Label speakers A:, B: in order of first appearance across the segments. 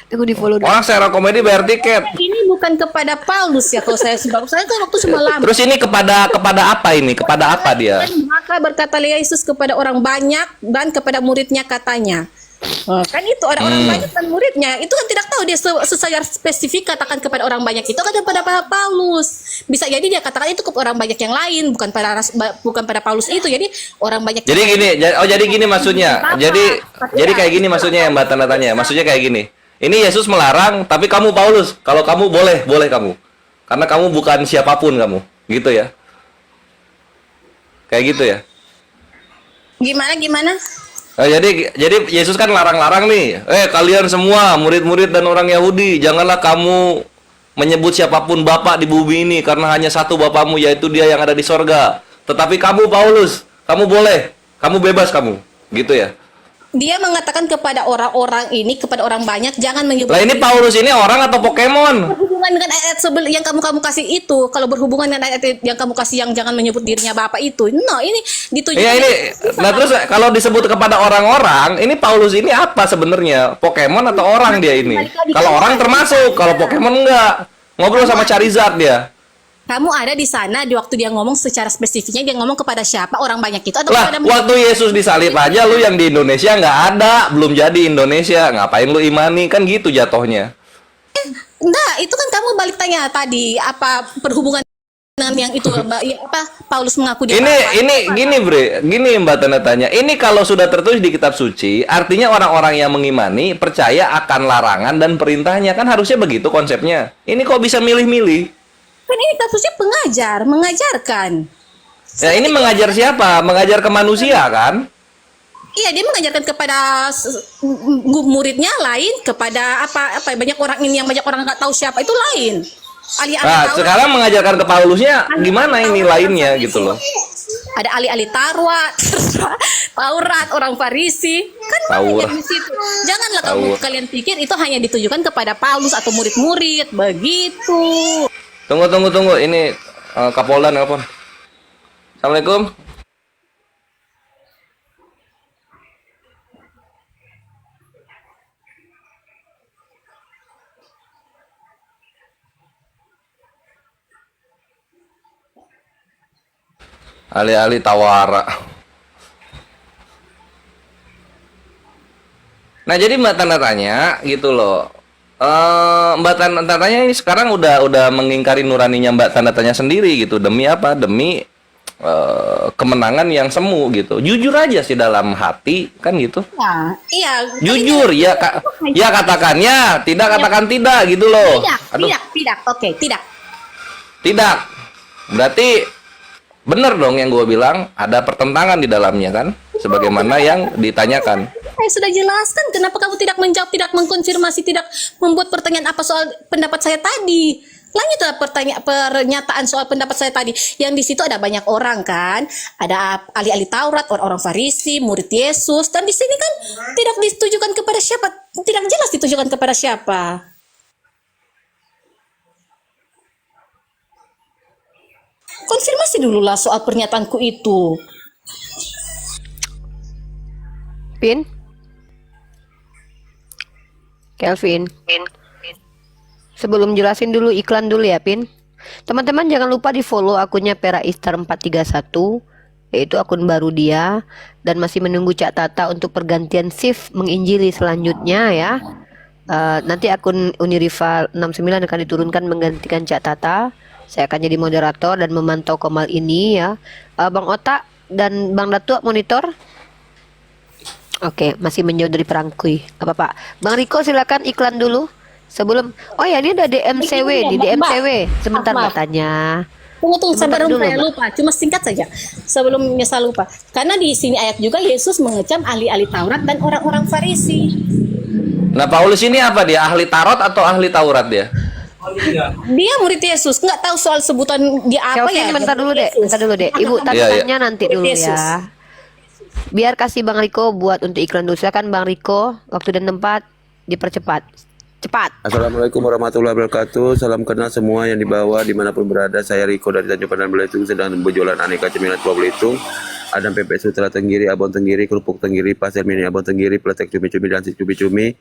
A: Tunggu di follow dulu.
B: Orang stand up komedi bayar tiket.
C: Ini bukan kepada Paulus ya, kalau saya sebab saya kan waktu cuma lama.
B: Terus ini kepada apa ini? Kepada apa dia?
C: Maka berkata Yesus kepada orang banyak dan kepada muridnya katanya. Kan itu orang-orang banyak dan muridnya itu kan tidak tahu dia secara spesifik katakan kepada orang banyak itu kan kepada Paulus. Bisa jadi dia katakan itu kepada orang banyak yang lain, bukan pada Paulus itu. Jadi orang banyak.
B: Jadi gini, jadi gini maksudnya. Jadi kayak gini maksudnya yang Mbak tanda tanya. Maksudnya kayak gini. Ini Yesus melarang, tapi kamu Paulus, kalau kamu boleh kamu. Karena kamu bukan siapapun kamu, gitu ya. Kayak gitu ya.
C: Gimana?
B: Jadi Yesus kan larang-larang nih. Kalian semua murid-murid dan orang Yahudi, janganlah kamu menyebut siapapun Bapak di bumi ini karena hanya satu Bapakmu yaitu Dia yang ada di sorga. Tetapi kamu Paulus, kamu boleh, kamu bebas kamu, gitu ya.
C: Dia mengatakan kepada orang-orang ini, kepada orang banyak, jangan menyebut.
B: Lah ini Paulus ini orang atau Pokemon?
C: Berhubungan dengan ayat yang kamu kasih itu, kalau berhubungan dengan ayat yang kamu kasih yang jangan menyebut dirinya Bapak itu, no ini ditujukan.
B: Iya ini. Nah terus kalau disebut kepada orang-orang, ini Paulus ini apa sebenarnya? Pokemon atau orang dia ini? Kalau orang termasuk, kalau Pokemon enggak. Ngobrol sama Charizard dia.
C: Kamu ada di sana di waktu dia ngomong secara spesifiknya, dia ngomong kepada siapa orang banyak itu atau
B: Lah,
C: kepada
B: waktu Yesus disalib aja lu yang di Indonesia nggak ada, belum jadi Indonesia, ngapain lu imani? Kan gitu jatuhnya.
C: enggak, itu kan kamu balik tanya tadi apa berhubungan dengan yang itu apa Paulus mengaku dia
B: Ini gini bre, gini Mbak tanda tanya. Ini kalau sudah tertulis di kitab suci, artinya orang-orang yang mengimani percaya akan larangan dan perintahnya, kan harusnya begitu konsepnya. Ini kok bisa milih-milih?
C: kan ini kasusnya mengajarkan.
B: Ya ini mengajar siapa? Mengajar ke manusia kan?
C: Iya, dia mengajarkan kepada muridnya lain, kepada apa banyak orang ini yang banyak orang nggak tahu siapa itu lain.
B: Nah, sekarang mengajarkan ke Paulusnya gimana ini lainnya gitu loh.
C: Ada ahli-ahli Taurat, orang Farisi, kan banyak di situ. Janganlah kalian pikir itu hanya ditujukan kepada Paulus atau murid-murid, begitu.
B: Tunggu. Ini Kapolda nelpon. Assalamualaikum. Alih-alih tawara. Nah jadi Mbak tanda tanya gitu loh. Mbak tanda tanya ini sekarang udah mengingkari nuraninya Mbak tanda tanya sendiri gitu. Demi apa? Demi kemenangan yang semu gitu. Jujur aja sih dalam hati kan gitu.
C: Nah, iya.
B: Jujur ya ya katakannya, tidak katakan tidak gitu loh.
C: Tidak. Oke, tidak.
B: Tidak. Berarti benar dong yang gue bilang ada pertentangan di dalamnya kan? Sebagaimana yang ditanyakan.
C: Saya sudah jelaskan kenapa kamu tidak menjawab, tidak mengkonfirmasi, tidak membuat pertanyaan apa soal pendapat saya tadi. Lanjutlah pernyataan soal pendapat saya tadi. Yang di situ ada banyak orang kan, ada ahli-ahli Taurat, orang-orang Farisi, murid Yesus, dan di sini kan tidak ditujukan kepada siapa, tidak jelas ditujukan kepada siapa. Konfirmasi dulu lah soal pernyataanku itu.
A: Pin? Kelvin. Sebelum jelasin dulu iklan dulu ya, Pin. Teman-teman jangan lupa di follow akunnya Pera Istar 431, yaitu akun baru dia, dan masih menunggu Cak Tata untuk pergantian shift menginjili selanjutnya ya. Nanti akun Uniriva 69 akan diturunkan menggantikan Cak Tata. Saya akan jadi moderator dan memantau Komal ini ya. Bang Otak dan Bang Datu monitor. Oke, masih menjauh dari perangkui. Apa Pak? Bang Riko silakan iklan dulu. Sebelum ya ini ada DMCW di DMCW. Sebentar Mbak tanya.
C: Tunggu sebelum saya lupa, cuma singkat saja. Sebelum saya lupa. Karena di sini ayat juga Yesus mengecam ahli-ahli Taurat dan orang-orang Farisi.
B: Nah, Paulus ini apa dia? Ahli Tarot atau ahli Taurat dia?
C: Dia murid Yesus, nggak tahu soal sebutan dia apa ya.
A: Bentar dulu deh. Ibu tanya nanti dulu ya. Biar kasih Bang Riko buat untuk iklan dulu. Silakan Bang Riko, waktu dan tempat dipercepat. Cepat.
D: Assalamualaikum warahmatullahi wabarakatuh. Salam kenal semua yang dibawa dimanapun berada. Saya Riko dari Tanjung Pandan Belitung, sedang berjualan aneka cemilan tua Belitung. Ada pepes sutra Tenggiri, abon Tenggiri, kerupuk Tenggiri, pasir mini abon Tenggiri, peletek cumi-cumi dan si cumi-cumi.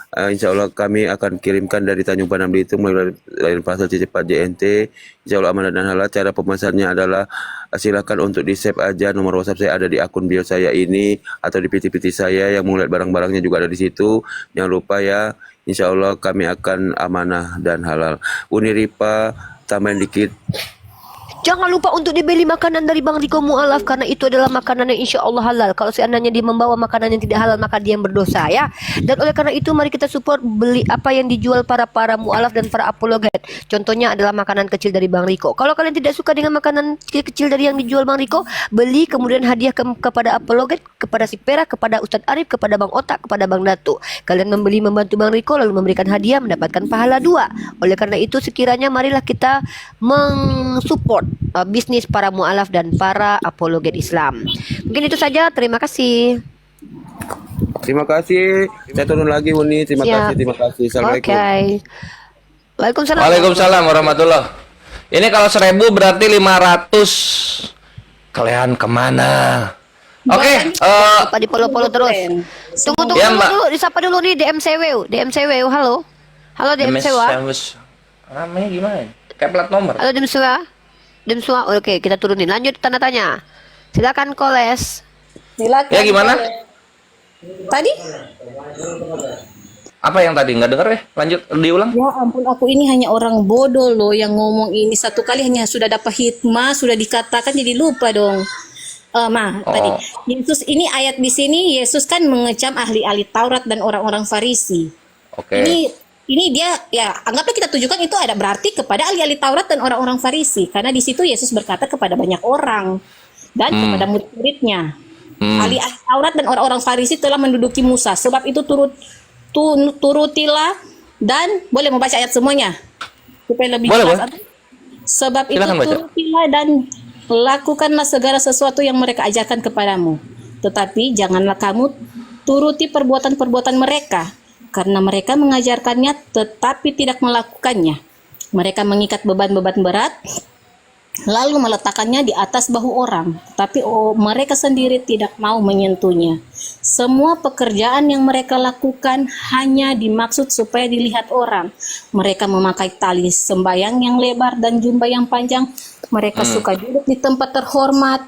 D: Insya Allah kami akan kirimkan dari Tanjung Pandan Belitung melalui layanan parcel cepat JNT. Insya Allah amanah dan halal. Cara pemesannya adalah silakan untuk di save aja, nomor WhatsApp saya ada di akun bio saya ini atau di PT-PT saya, yang mau lihat barang-barangnya juga ada di situ. Jangan lupa ya, insya Allah kami akan amanah dan halal. Uni Ripa tambahin dikit.
A: Jangan lupa untuk dibeli makanan dari Bang Riko Mu'alaf, karena itu adalah makanan yang insya Allah halal. Kalau seandainya dia membawa makanan yang tidak halal, maka dia yang berdosa ya. Dan oleh karena itu mari kita support beli apa yang dijual para mu'alaf dan para apologet. Contohnya adalah makanan kecil dari Bang Riko. Kalau kalian tidak suka dengan makanan kecil dari yang dijual Bang Riko, beli kemudian hadiah kepada apologet, kepada si Pera, kepada Ustadz Arif, kepada Bang Otak, kepada Bang Datu. Kalian membeli membantu Bang Riko lalu memberikan hadiah, mendapatkan pahala 2. Oleh karena itu sekiranya marilah kita mensupport bisnis para mu'alaf dan para apologet Islam. Mungkin itu saja, terima kasih.
D: Terima kasih. Saya turun lagi Uni. Terima
A: Siap.
D: kasih. Terima kasih. Assalamualaikum.
A: Oke. Waalaikumsalam.
B: Waalaikumsalam warahmatullah. Ini kalau 1000 berarti 500. Kalian kemana? Oke,
A: Lupa di follow terus. Tunggu
B: Ya, Mbak.
A: dulu, disapa dulu nih DMCW, halo. Halo DMCW.
B: Namanya gimana? Kayak plat nomor.
A: Halo Demswa. Oke, kita turunin. Lanjut tanda tanya. Silakan Koles.
C: Silakan.
B: Ya gimana?
C: Tadi?
B: Apa yang tadi nggak denger ya? Lanjut diulang.
C: Ya ampun, aku ini hanya orang bodoh loh yang ngomong ini satu kali hanya sudah dapat hikmah, sudah dikatakan jadi lupa dong. Tadi Yesus ini ayat di sini Yesus kan mengecam ahli-ahli Taurat dan orang-orang Farisi.
B: Oke.
C: Ini dia ya anggaplah kita tujukan itu ada berarti kepada ahli-ahli Taurat dan orang-orang Farisi, karena di situ Yesus berkata kepada banyak orang dan kepada murid-muridnya. Ahli-ahli Taurat dan orang-orang Farisi telah menduduki Musa, sebab itu turutilah, dan boleh membaca ayat semuanya supaya lebih
B: Boleh,
C: jelas. Sebab
B: Silakan
C: itu
B: baca.
C: turutilah dan lakukanlah segala sesuatu yang mereka ajarkan kepadamu, tetapi janganlah kamu turuti perbuatan-perbuatan mereka, karena mereka mengajarkannya tetapi tidak melakukannya. Mereka mengikat beban-beban berat lalu meletakkannya di atas bahu orang, tapi mereka sendiri tidak mau menyentuhnya. Semua pekerjaan yang mereka lakukan hanya dimaksud supaya dilihat orang. Mereka memakai tali sembayang yang lebar dan jubah yang panjang. Mereka suka duduk di tempat terhormat,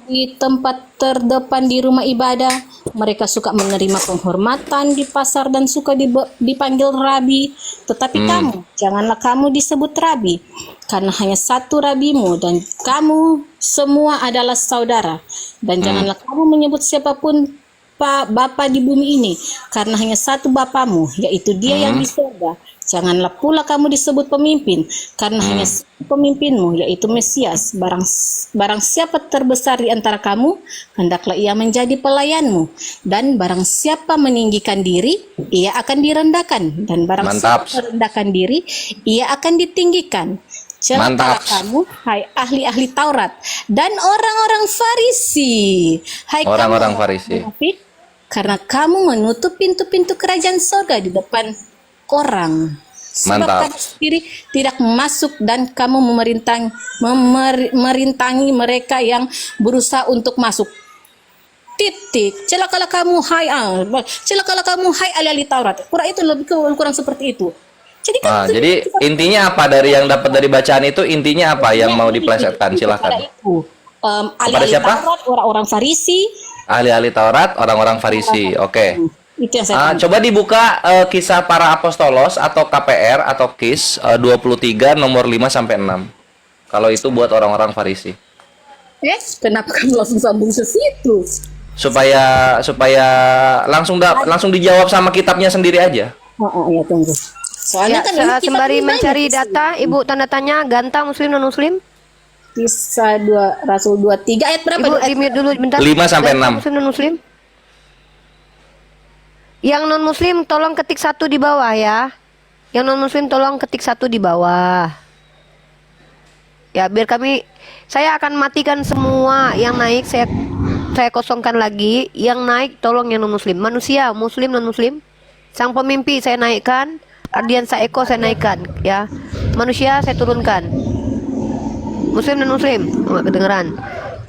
C: di tempat terdepan di rumah ibadah. Mereka suka menerima penghormatan di pasar dan suka dipanggil rabi. Tetapi kamu, janganlah kamu disebut rabi, karena hanya satu rabimu dan kamu semua adalah saudara. Dan janganlah kamu menyebut siapapun Bapa di bumi ini, karena hanya satu Bapamu, yaitu Dia yang di surga. Janganlah pula kamu disebut pemimpin, karena hanya satu pemimpinmu, yaitu Mesias. Barang siapa terbesar di antara kamu, hendaklah ia menjadi pelayanmu. Dan barang siapa meninggikan diri, ia akan direndahkan. Dan barang
B: Mantap.
C: siapa merendahkan diri, ia akan ditinggikan. Celakalah
B: Mantap.
C: kamu, hai ahli-ahli Taurat dan orang-orang Farisi. Hai
B: Orang-orang
C: kamu,
B: Farisi.
C: munafik, karena kamu menutup pintu-pintu kerajaan surga di depan orang. Sebab
B: Mantap.
C: kamu sendiri tidak masuk dan kamu merintangi mereka yang berusaha untuk masuk. Titik. Celakalah kamu, hai ahli-ahli Taurat. Kurang itu lebih kurang seperti itu. Jadi kan
B: Jadi intinya apa dari yang dapat dari bacaan itu? Intinya apa yang mau diplesetkan? Silakan.
C: Ahli-ahli
B: siapa?
C: Taurat, orang-orang Farisi.
B: Ahli-ahli Taurat, orang-orang Farisi. Oke.
C: Itu yang saya
B: Coba dibuka kisah para apostolos atau KPR atau KIS 23 nomor 5 sampai 6. Kalau itu buat orang-orang Farisi.
C: Kenapa kamu langsung sambung ke situ?
B: Supaya langsung dijawab sama kitabnya sendiri aja.
C: Ya tunggu. Soalnya
A: Ya,
C: kan memang kita
A: sembari
C: ini
A: mencari
C: banyak
A: data, Ibu tanda tanya ganta muslim non muslim.
C: Kisah 2 Rasul 23 ayat berapa?
A: Ibu di mute dulu bentar.
B: 5 sampai
A: Ganta
B: 6.
A: Muslim non muslim. Yang non muslim tolong ketik 1 di bawah ya. Yang non muslim tolong ketik 1 di bawah. Ya biar saya akan matikan semua yang naik, saya kosongkan lagi. Yang naik tolong yang non muslim. Manusia muslim non muslim. Sang pemimpi saya naikkan. Ardiansa Eko saya naikkan ya. Manusia saya turunkan. Muslim dan muslim. Enggak kedengeran.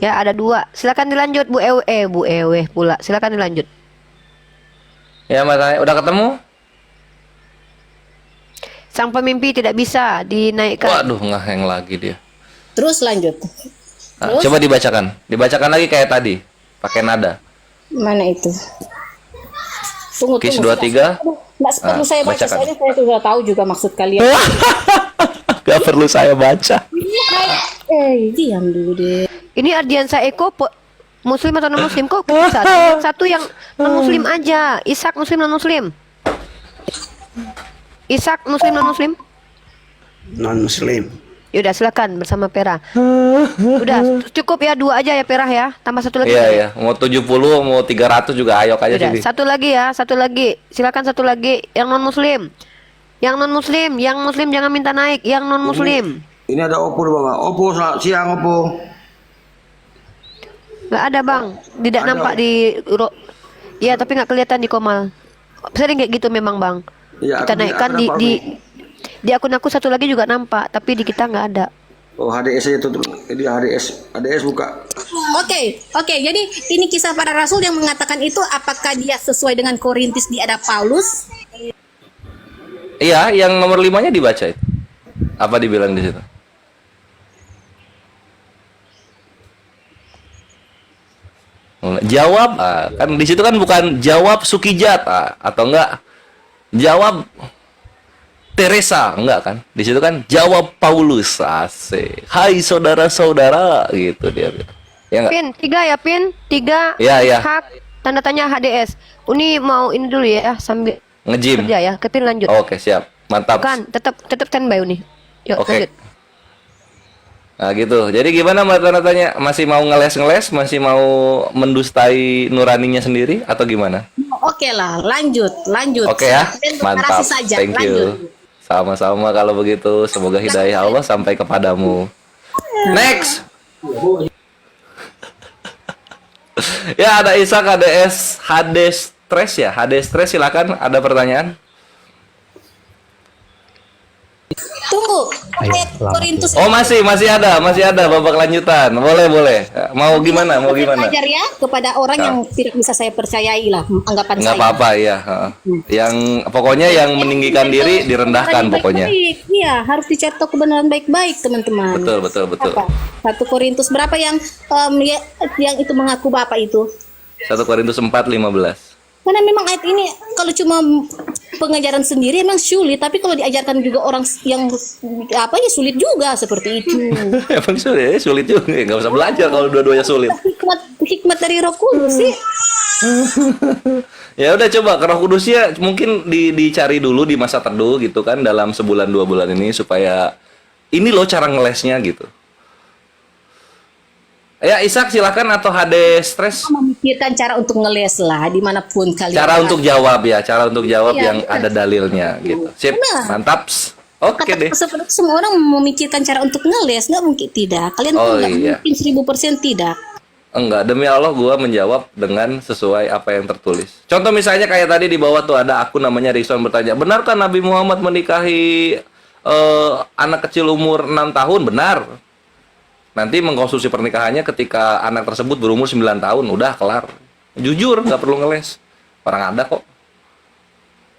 A: Ya ada 2. Silakan dilanjut Bu Ewe pula. Silakan dilanjut.
B: Ya matanya udah ketemu?
A: Sang pemimpi tidak bisa dinaikkan.
B: Waduh, ngeheng lagi dia.
C: Terus lanjut.
B: Nah, coba dibacakan. Dibacakan lagi kayak tadi. Pakai nada.
C: Mana itu? Tunggu,
B: Kis
C: tunggu.
B: 23.
C: Nggak perlu saya baca,
B: bacakan.
C: soalnya saya sudah tahu juga maksud kalian.
B: Gak perlu saya baca.
C: Diam dulu deh.
A: Ini Ardiansa Eko Muslim atau non Muslim kok? Satu yang non Muslim aja. Ishak Muslim non Muslim. Ishak Muslim non Muslim.
E: Non Muslim.
A: Yaudah silakan bersama Pera. Udah cukup ya, 2 aja ya Pera ya. Tambah 1 lagi.
B: Iya iya, mau 70 mau 300 juga ayo aja
A: Udah,
B: sini.
A: 1 lagi ya, 1 lagi. Silakan 1 lagi yang non Muslim. Yang non Muslim, yang Muslim jangan minta naik. Yang non Muslim.
E: Ini ada Oppo di bawah. Oppo selamat siang Oppo.
A: Nggak ada bang, tidak
E: Ada.
A: nampak di Iya tapi nggak kelihatan di Komal. Sering kayak gitu memang bang.
E: Iya,
A: Kita
E: aku
A: naikkan
E: nampak,
A: di akun aku 1 lagi juga nampak, tapi di kita nggak ada.
E: Oh HDS aja tutup. Jadi HDS buka.
C: Oke. Jadi ini kisah para rasul yang mengatakan itu, apakah dia sesuai dengan Korintus di ada Paulus?
B: Iya, yang nomor 5-nya dibaca itu. Apa dibilang di situ? Jawab, kan di situ kan bukan jawab Sukijat atau enggak jawab Teresa, enggak kan? Di situ kan jawab Paulus. Asik. Hai saudara-saudara gitu dia. Ya enggak?
A: Pin 3 ya Pin 3.
B: Iya, iya.
A: Hak tanda tanya HDS. Uni mau ini dulu ya sambil
B: Nge-gym.
A: kerja ya. Ke Pin lanjut.
B: Oke, siap. Mantap.
A: Bukan, tetap standby Uni. Yuk
B: Oke.
A: lanjut.
B: Nah gitu. Jadi gimana Mbak tanya? Masih mau ngeles-ngeles? Masih mau mendustai nuraninya sendiri? Atau gimana?
C: Oke lah, lanjut.
B: Oke ya?
C: Kalian
B: Mantap.
C: deklarasi saja,
B: Thank
C: lanjut.
B: you. Sama-sama kalau begitu. Semoga hidayah Allah sampai kepadamu. Next! Ya ada Ishak, ada HD Stress ya? HD Stress silakan. Ada pertanyaan?
C: Tunggu. Ayat Korintus.
B: Oh masih ada babak lanjutan. Boleh. Mau gimana?
C: Belajar ya kepada orang yang tidak bisa saya percayai lah, anggapan
B: Nggak
C: saya.
B: apa-apa ya. Yang pokoknya yang meninggikan diri direndahkan pokoknya.
C: Iya, harus dicetak kebenaran baik-baik, teman-teman.
B: Betul.
C: Apa? 1 Korintus berapa yang yang itu mengaku Bapak itu?
B: 1 Korintus 4:15.
C: Karena memang ayat ini kalau cuma pengajaran sendiri emang sulit, tapi kalau diajarkan juga orang yang apa ya sulit juga seperti itu.
B: Emang sulit juga. Nggak usah belajar kalau dua-duanya sulit.
C: Hikmat dari Roh Kudus sih.
B: Ya udah coba ke Roh Kudusnya mungkin dicari dulu di masa teduh gitu kan dalam sebulan 2 bulan ini supaya ini loh cara ngelesnya gitu. Ya Ishak silakan atau HD Stress.
C: Memikirkan cara untuk ngeles lah dimanapun kalian.
B: Cara untuk jawab ya, cara untuk jawab
C: Iya,
B: yang
C: benar.
B: ada dalilnya gitu. Sip,
C: Benar.
B: mantap. Oke deh.
C: Seperti semua orang memikirkan cara untuk ngeles, nggak mungkin tidak. Kalian
B: Oh,
C: tuh nggak
B: iya.
C: mungkin 1000% tidak.
B: Enggak, demi Allah gua menjawab dengan sesuai apa yang tertulis. Contoh misalnya kayak tadi di bawah tuh ada akun namanya Rizwan bertanya, benarkah Nabi Muhammad menikahi anak kecil umur 6 tahun? Benar. Nanti mengkonstruksi pernikahannya ketika anak tersebut berumur 9 tahun, udah kelar. Jujur, nggak perlu ngeles. Orang ada kok.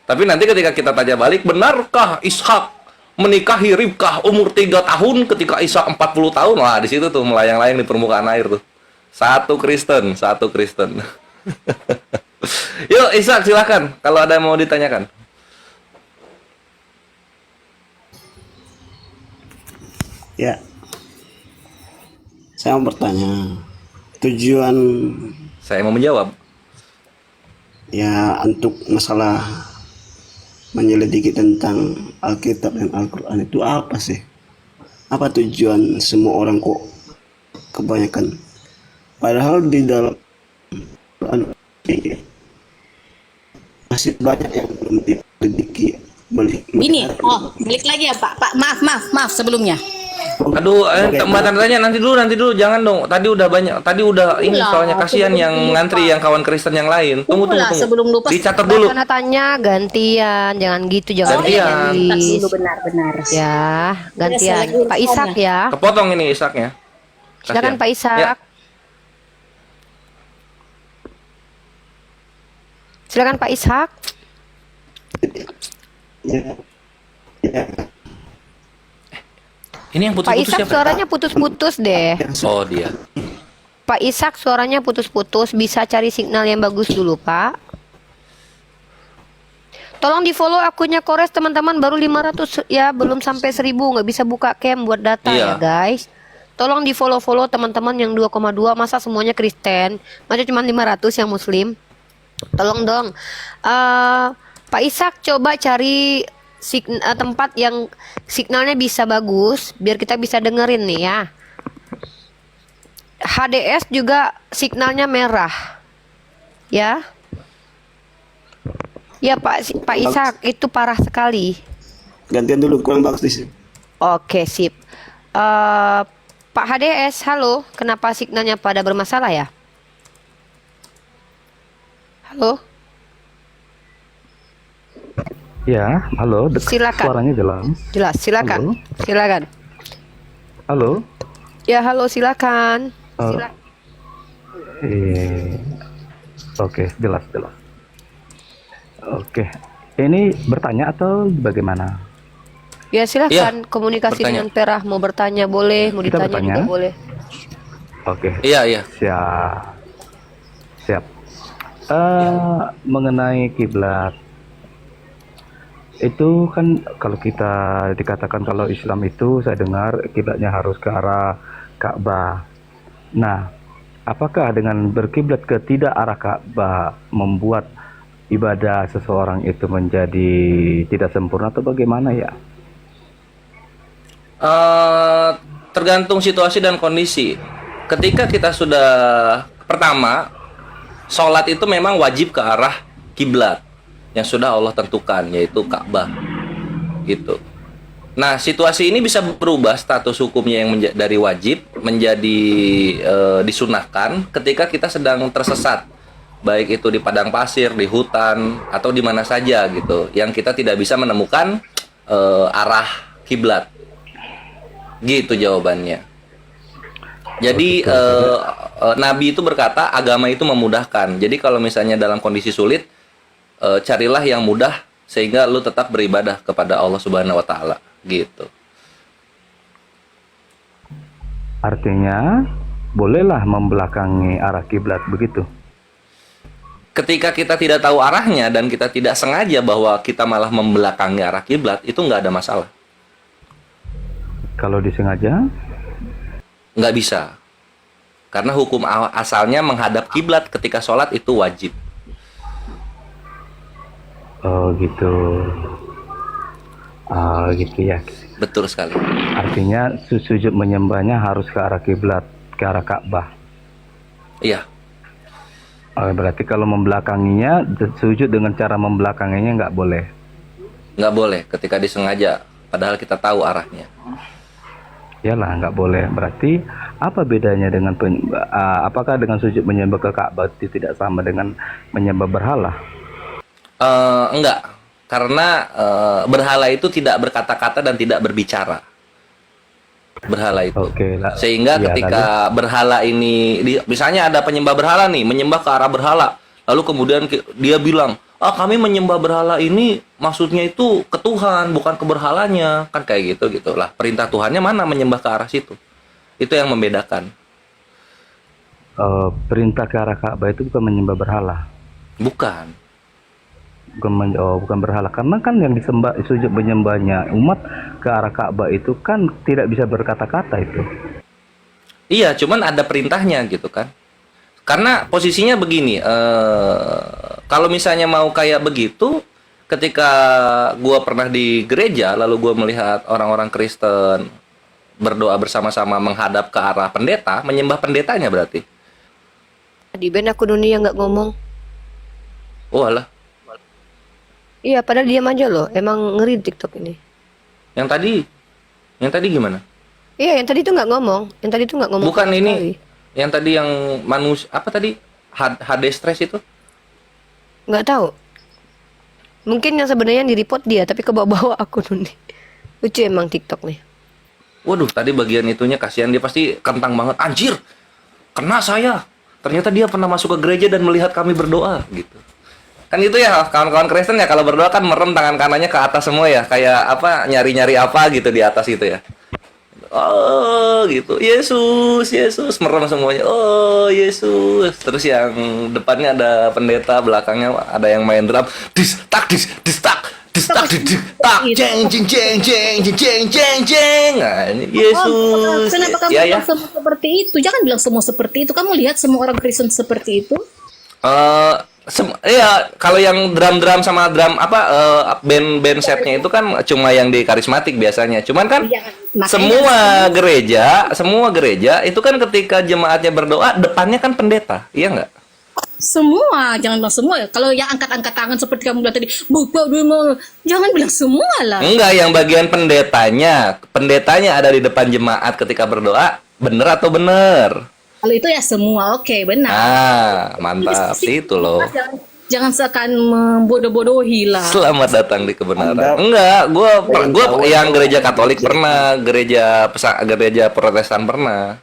B: Tapi nanti ketika kita tanya balik, benarkah Ishak menikahi Ribkah umur 3 tahun ketika Ishak 40 tahun? Wah, di situ tuh melayang-layang di permukaan air tuh. Satu Kristen. Yuk, Ishak silakan kalau ada yang mau ditanyakan.
E: Ya. Saya mau bertanya. Tujuan
B: Saya mau menjawab.
E: ya untuk masalah menyelidiki tentang Alkitab dan Al-Quran itu apa sih? Apa tujuan semua orang kok kebanyakan? Padahal di dalam Al-Quran ini masih banyak yang belum diselidiki.
C: Ini, balik lagi ya Pak. Pak, maaf sebelumnya.
B: Aduh, Mbak tanya nanti dulu, jangan dong. Tadi udah banyak, tadi udah ini
C: Ulah,
B: soalnya kasihan
C: sebelum
B: yang
C: lupa.
B: ngantri yang kawan Kristen yang lain. Tunggu.
C: Ulah, sebelum lupa.
B: Dicatat dulu.
A: Karena tanya gantian, jangan gitu, jangan
B: Gantian.
C: Tak
A: habis.
C: dulu benar.
A: Ya, gantian.
C: Biasa lagi
A: Pak Ishak ya.
B: Kepotong ini Ishaknya.
A: Silakan Pak Ishak.
B: Ya.
A: Silakan Pak Ishak.
E: Ya, ya.
B: Ini yang
A: Pak
B: putus-putus
A: Ishak
B: siapa?
A: suaranya putus-putus deh.
B: Oh, dia.
A: Pak Ishak suaranya putus-putus. Bisa cari signal yang bagus dulu, Pak. Tolong di follow akunnya Kores teman-teman, baru 500 ya, belum sampai 1000, nggak bisa buka cam buat data
B: Iya.
A: ya guys. Tolong di follow teman-teman yang 2,2, masa semuanya Kristen, masa cuma 500 yang Muslim. Tolong dong. Pak Ishak coba cari tempat yang signalnya bisa bagus, biar kita bisa dengerin nih ya. HDS juga signalnya merah, ya. Ya Pak Ishak, itu parah sekali.
E: Gantian dulu, kurang bagus di sini.
A: Oke, sip. Pak HDS, halo. Kenapa signalnya pada bermasalah ya? Halo?
F: Ya, halo.
A: Silakan.
F: Suaranya jelas.
A: Jelas, silakan.
F: Halo.
A: Silakan.
F: Halo.
A: Ya, halo, silakan.
F: Oh. Oke, jelas. Oke. Ini bertanya atau bagaimana?
A: Ya, silakan
B: Iya,
A: komunikasi
B: bertanya.
A: dengan Perah. Mau bertanya boleh, mau
F: Kita
A: ditanya
F: bertanya?
A: juga boleh.
F: Oke.
B: Iya.
F: Siap. Mengenai kiblat. Itu kan kalau kita dikatakan kalau Islam itu saya dengar kiblatnya harus ke arah Ka'bah. Nah, apakah dengan berkiblat ke tidak arah Ka'bah membuat ibadah seseorang itu menjadi tidak sempurna atau bagaimana ya?
B: Tergantung situasi dan kondisi. Ketika kita sudah pertama, sholat itu memang wajib ke arah kiblat yang sudah Allah tentukan, yaitu Ka'bah. Gitu. Nah, situasi ini bisa berubah status hukumnya yang dari wajib menjadi disunahkan ketika kita sedang tersesat, baik itu di padang pasir, di hutan, atau di mana saja gitu, yang kita tidak bisa menemukan arah kiblat. Gitu jawabannya. Jadi Nabi itu berkata agama itu memudahkan. Jadi kalau misalnya dalam kondisi sulit, carilah yang mudah sehingga lu tetap beribadah kepada Allah Subhanahu wa taala gitu.
F: Artinya bolehlah membelakangi arah kiblat begitu.
B: Ketika kita tidak tahu arahnya dan kita tidak sengaja bahwa kita malah membelakangi arah kiblat, itu nggak ada masalah.
F: Kalau disengaja,
B: Nggak bisa. Karena hukum asalnya menghadap kiblat ketika sholat itu wajib.
F: oh gitu. Oh gitu ya.
B: Betul sekali.
F: Artinya sujud menyembahnya harus ke arah kiblat, ke arah Ka'bah.
B: Iya.
F: Oh, berarti kalau membelakanginya, sujud dengan cara membelakanginya nggak boleh.
B: Nggak boleh ketika disengaja, padahal kita tahu arahnya.
F: Yalah, nggak boleh. Berarti apa bedanya dengan apakah dengan sujud menyembah ke Ka'bah itu tidak sama dengan menyembah berhala?
B: Enggak, karena berhala itu tidak berkata-kata dan tidak berbicara. Berhala itu.
F: Oke,
B: Sehingga
F: ya,
B: ketika berhala ini, misalnya ada penyembah berhala nih, menyembah ke arah berhala, lalu kemudian dia bilang, kami menyembah berhala ini maksudnya itu ke Tuhan, bukan ke berhalanya, kan kayak gitu gitulah. Perintah Tuhannya mana menyembah ke arah situ? Itu yang membedakan.
F: perintah ke arah Ka'bah itu bukan menyembah berhala.
B: Bukan.
F: Bukan berhala, karena kan yang disembah sujud menyembahnya umat ke arah Ka'bah itu kan tidak bisa berkata-kata itu.
B: Iya, cuman ada perintahnya gitu kan. Karena posisinya begini, kalau misalnya mau kayak begitu, ketika gua pernah di gereja, lalu gua melihat orang-orang Kristen berdoa bersama-sama menghadap ke arah pendeta, menyembah pendetanya berarti.
A: Di band aku dunia nggak ngomong.
B: Oh alah,
A: Iya, padahal diam aja loh. Emang ngeri TikTok ini.
B: yang tadi gimana?
A: Iya, yang tadi tuh nggak ngomong. Yang tadi tuh nggak ngomong.
B: Bukan
A: sama
B: ini,
A: sekali.
B: yang tadi yang manusia apa tadi? HD stress itu?
A: Nggak tahu. Mungkin yang sebenarnya yang di-report dia, tapi kebawa-bawa aku nih. Lucu emang TikTok nih.
B: Waduh, tadi bagian itunya kasihan, dia pasti kentang banget. Anjir, kena saya. Ternyata dia pernah masuk ke gereja dan melihat kami berdoa gitu. Kan itu ya kawan-kawan Kristen ya kalau berdoa kan merem tangan kanannya ke atas semua ya, kayak apa nyari-nyari apa gitu di atas itu ya. Oh gitu, Yesus, Yesus, merem semuanya. Oh Yesus. Terus yang depannya ada pendeta, belakangnya ada yang main drum. Dis tak, jeng jeng jeng jeng jeng jeng jeng jeng. Nah, ini Yesus.
C: Kenapa kamu
B: Ya ya.
C: bilang semua seperti itu? Jangan bilang semua seperti itu. Kamu lihat semua orang Kristen seperti itu?
B: Iya, kalau yang drum-drum sama drum apa band setnya itu kan cuma yang di karismatik biasanya. Cuman kan
C: Iya, makanya
B: semua gereja itu kan ketika jemaatnya berdoa depannya kan pendeta, iya nggak?
C: semua, jangan bilang semua ya. Kalau yang angkat-angkat tangan seperti kamu bilang tadi, Bapak dulu, jangan bilang semua lah.
B: Enggak, yang bagian pendetanya ada di depan jemaat ketika berdoa, bener atau bener?
C: Kalau itu ya semua, oke, benar.
B: Mantap itu loh.
C: Jangan seakan membodoh-bodohi lah.
B: Selamat datang di kebenaran. Enggak, gua yang gereja Katolik pernah, gereja Protestan pernah,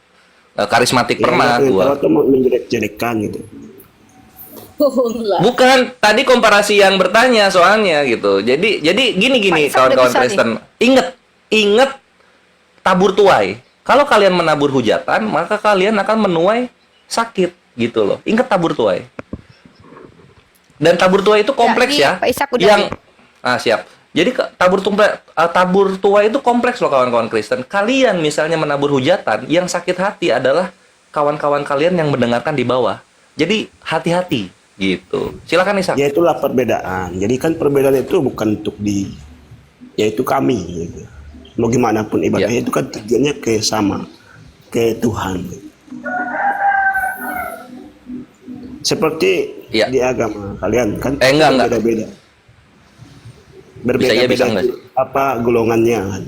B: karismatik pernah gua.
E: Kalau tuh mau menjelek-jelekan gitu.
C: Bohong lah.
B: Bukan, tadi komparasi yang bertanya soalnya gitu. Jadi gini
A: Pak Isa udah
B: kawan-kawan
A: bisa nih.
B: Kristen. Ingat tabur tuai. Kalau kalian menabur hujatan, maka kalian akan menuai sakit gitu loh. Ingat tabur tuai. Dan tabur tuai itu kompleks
A: nih,
B: ya.
A: Pak Ishak udah
B: Yang
A: nih.
B: siap. Jadi tabur tuai itu kompleks loh kawan-kawan Kristen. Kalian misalnya menabur hujatan, yang sakit hati adalah kawan-kawan kalian yang mendengarkan di bawah. Jadi hati-hati gitu. Silakan Ishak.
E: Ya itulah perbedaan. Jadi kan perbedaan itu bukan untuk yaitu kami gitu. Mau gimana pun ibadahnya itu kan tujuannya ke Tuhan. Seperti
B: Ya.
E: di agama kalian kan
B: Enggak.
E: berbeda-beda.
B: Bisa
E: Berbeda-beda
B: enggak
E: itu apa golongannya kan.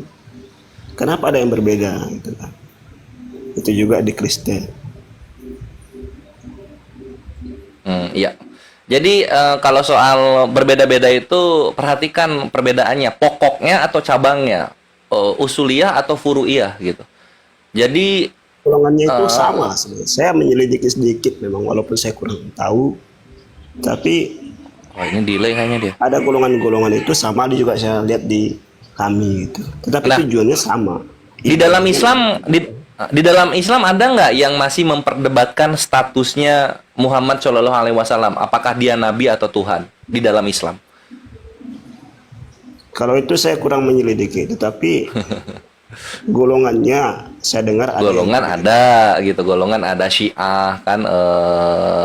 E: Kenapa ada yang berbeda gitu kan. Itu juga di Kristen.
B: Iya. Jadi kalau soal berbeda-beda itu perhatikan perbedaannya, pokoknya atau cabangnya, usuliyah atau furu'iyah gitu. Jadi
E: Golongannya itu sama sebenarnya. Saya menyelidiki sedikit memang walaupun saya kurang tahu. Tapi
B: ini delay kayaknya dia.
E: ada golongan-golongan itu sama juga saya lihat di kami gitu. Tetapi
B: Nah,
E: tujuannya sama.
B: Di dalam Islam di dalam Islam ada nggak yang masih memperdebatkan statusnya Muhammad Shallallahu Alaihi Wasallam? Apakah dia nabi atau Tuhan di dalam Islam?
E: Kalau itu saya kurang menyelidiki, tetapi golongannya saya dengar ada.
B: Golongan ada gitu, golongan ada Syiah kan,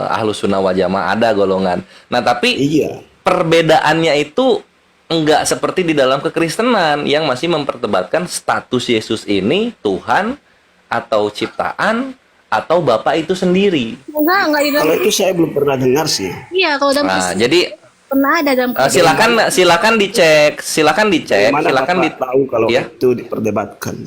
B: Ahlus Sunnah wal Jamaah ada golongan. Nah tapi
E: Iya.
B: perbedaannya itu enggak seperti di dalam kekristenan yang masih memperdebatkan status Yesus ini Tuhan atau ciptaan atau Bapa itu sendiri.
C: Enggak di dalam.
E: Kalau itu saya belum pernah dengar sih.
C: Iya, kalau dalam
B: Nah, jadi
C: pernah ada dalam
B: silakan dicek, silakan
E: Mana Bapak tahu kalau
B: ya.
E: itu diperdebatkan?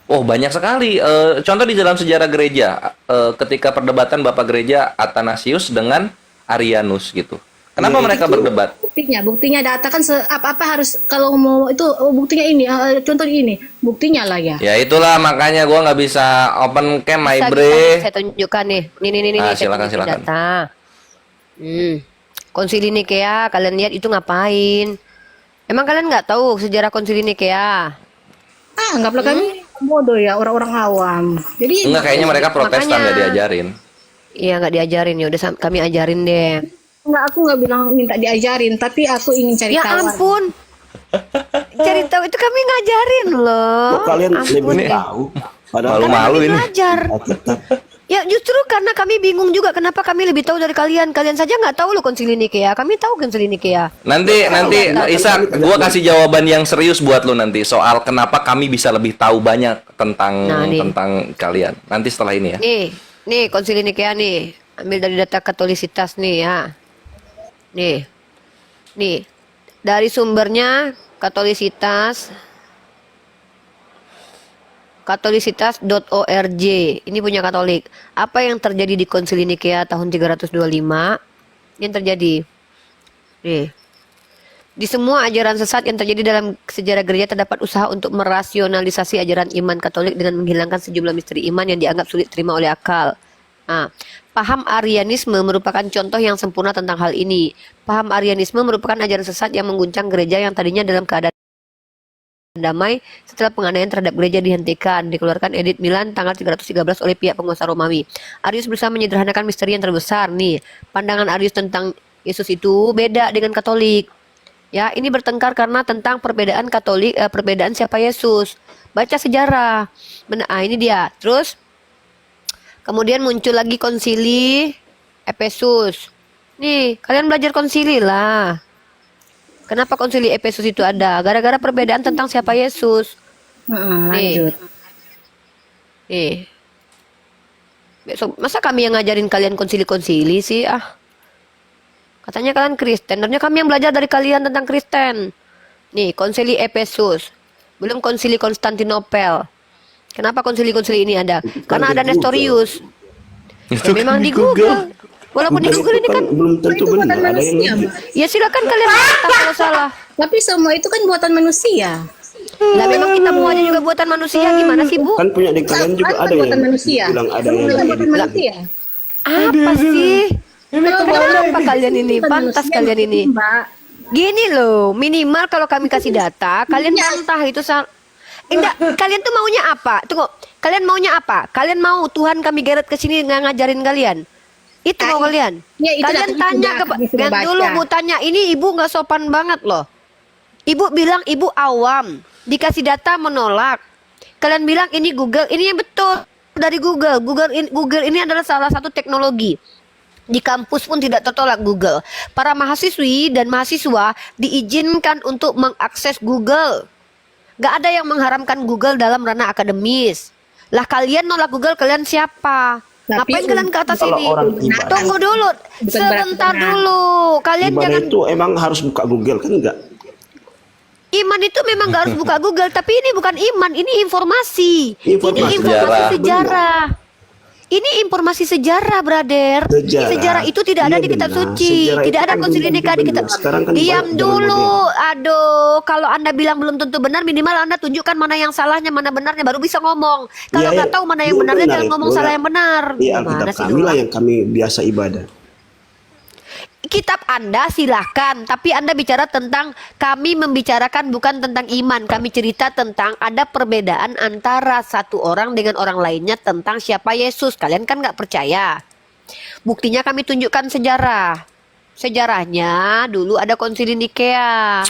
B: Oh, banyak sekali. Contoh di dalam sejarah gereja, ketika perdebatan Bapak Gereja Athanasius dengan Arianus gitu. Kenapa mereka berdebat?
C: Buktinya data kan apa harus kalau mau itu buktinya ini contoh ini buktinya lah ya.
B: Ya itulah makanya gua nggak bisa open cam, my
A: Bisa,
B: bre.
A: saya tunjukkan nih. Nih, saya
B: Silakan,
A: tunjukin
B: silakan.
A: data. Konsili Nikea, kalian lihat itu ngapain? Emang kalian nggak tahu sejarah Konsili Nikea?
C: Anggaplah kami bodoh ya orang-orang awam. Jadi
B: Enggak, kayaknya mereka Protestan
A: Makanya.
B: nggak diajarin.
A: Iya nggak diajarin ya. Udah kami ajarin deh.
C: aku nggak bilang minta diajarin, tapi aku ingin cari
A: Ya
C: tahu.
A: ampun. Cari tahu itu kami ngajarin loh.
E: Kok kalian
A: Ampun
E: lebih
A: deh.
E: tahu? Padahal
B: Malu-malu
A: Kami
B: ini.
A: belajar.
E: Alkitab.
A: Ya justru karena kami bingung juga kenapa kami lebih tahu dari kalian. Kalian saja nggak tahu loh Konsili Nikea. Kami tahu Konsili Nikea.
B: Nanti Ishak, gua kasih jawaban yang serius buat lu nanti soal kenapa kami bisa lebih tahu banyak tentang
A: Nah, nih.
B: tentang kalian. Nanti setelah ini ya.
A: Nih Konsili Nikea nih. Ambil dari data Katolisitas nih ya. Nih. Dari sumbernya katolisitas.org. Ini punya Katolik. Apa yang terjadi di Konsili Nikea tahun 325? Yang terjadi. Nih. Di semua ajaran sesat yang terjadi dalam sejarah gereja terdapat usaha untuk merasionalisasi ajaran iman Katolik dengan menghilangkan sejumlah misteri iman yang dianggap sulit terima oleh akal. Nah, paham Arianisme merupakan contoh yang sempurna tentang hal ini. Paham Arianisme merupakan ajaran sesat yang mengguncang gereja yang tadinya dalam keadaan damai setelah penganiayaan terhadap gereja dihentikan. Dikeluarkan Edit Milan tanggal 313 oleh pihak penguasa Romawi. Arius berusaha menyederhanakan misteri yang terbesar. Nih, pandangan Arius tentang Yesus itu beda dengan Katolik. Ya, ini bertengkar karena tentang perbedaan Katolik, perbedaan siapa Yesus. Baca sejarah. Ini dia. Terus kemudian muncul lagi konsili Efesus. Nih, kalian belajar konsili lah. Kenapa konsili Efesus itu ada? Gara-gara perbedaan tentang siapa Yesus.
C: Lanjut.
A: Nih. Besok, masa kami yang ngajarin kalian konsili-konsili sih? Katanya kalian Kristen. Ternyata kami yang belajar dari kalian tentang Kristen. Nih, konsili Efesus. Belum konsili Konstantinopel. Kenapa konsili-konsili ini ada? Karena ada Nestorius. Ya, memang di Google. Walaupun di Google ini kan
E: belum tentu
C: itu buatan
E: benar. Ada yang
C: manusia, Mbak.
A: ya silakan kalian bantah kalau salah.
C: Tapi semua itu kan buatan manusia.
A: Lah memang kita semuanya juga buatan manusia, gimana sih Bu?
E: kan punya di kalian juga
C: Kan
E: ada yang
C: buatan manusia.
E: bilang ada
C: Semua
E: yang
C: kan buatan manusia.
A: Apa sih? Kenapa kalian ini?
C: Buatan
A: Pantas
C: manusia,
A: kalian ini.
C: Mbak.
A: Gini loh, minimal kalau kami kasih data, kalian bantah itu enggak, kalian tuh maunya apa? Tunggu, kalian maunya apa? Kalian mau Tuhan kami geret ke sini nggak ngajarin kalian? Itu mau kalian?
C: Ya, itu
A: Kalian
C: data
A: tanya
C: sudah, kami sudah baca.
A: dulu Bu tanya, ini ibu nggak sopan banget loh. Ibu bilang ibu awam, dikasih data menolak. Kalian bilang ini Google, ini yang betul dari Google. Google ini adalah salah satu teknologi. Di kampus pun tidak tertolak Google. Para mahasiswi dan mahasiswa diizinkan untuk mengakses Google. Gak ada yang mengharamkan Google dalam ranah akademis. Lah kalian nolak Google, kalian siapa?
C: Tapi
A: Ngapain kalian ke atas
E: kalau
A: ini?
E: orang ibadah.
A: Tunggu dulu,
C: Bukan
A: sebentar
C: berarti
A: dulu. Kalian
E: ibadah
A: jangan
E: itu emang harus buka Google kan enggak?
A: iman itu memang gak harus buka Google, tapi ini bukan iman, ini informasi.
E: Informasi
A: Ini informasi
B: sejarah.
A: sejarah. Ini informasi sejarah, brother. Sejarah itu tidak ada
E: Iya
A: di kitab
E: benar.
A: suci,
E: Sejarah
A: tidak
E: itu
A: ada
E: kan
A: konsili
E: belum
A: nikah di
E: tentu
A: kitab.
E: benar. Sekarang kan
A: Diam
E: zaman
A: dulu.
E: modern.
A: Aduh, kalau Anda bilang belum tentu benar, minimal Anda tunjukkan mana yang salahnya, mana benarnya, baru bisa ngomong. Kalau
E: Iya,
A: nggak
E: iya.
A: tahu mana yang
E: Iya,
A: benarnya,
E: benar
A: jangan
E: itu.
A: ngomong salah yang benar.
E: Iya,
A: Gimana
E: Alkitab
A: sih,
E: kami lah
A: Doa?
E: yang kami biasa ibadah.
A: Kitab Anda silahkan, tapi Anda bicara tentang, kami membicarakan bukan tentang iman. Kami cerita tentang ada perbedaan antara satu orang dengan orang lainnya tentang siapa Yesus. Kalian kan nggak percaya. Buktinya kami tunjukkan sejarah. Sejarahnya dulu ada konsili Nikea.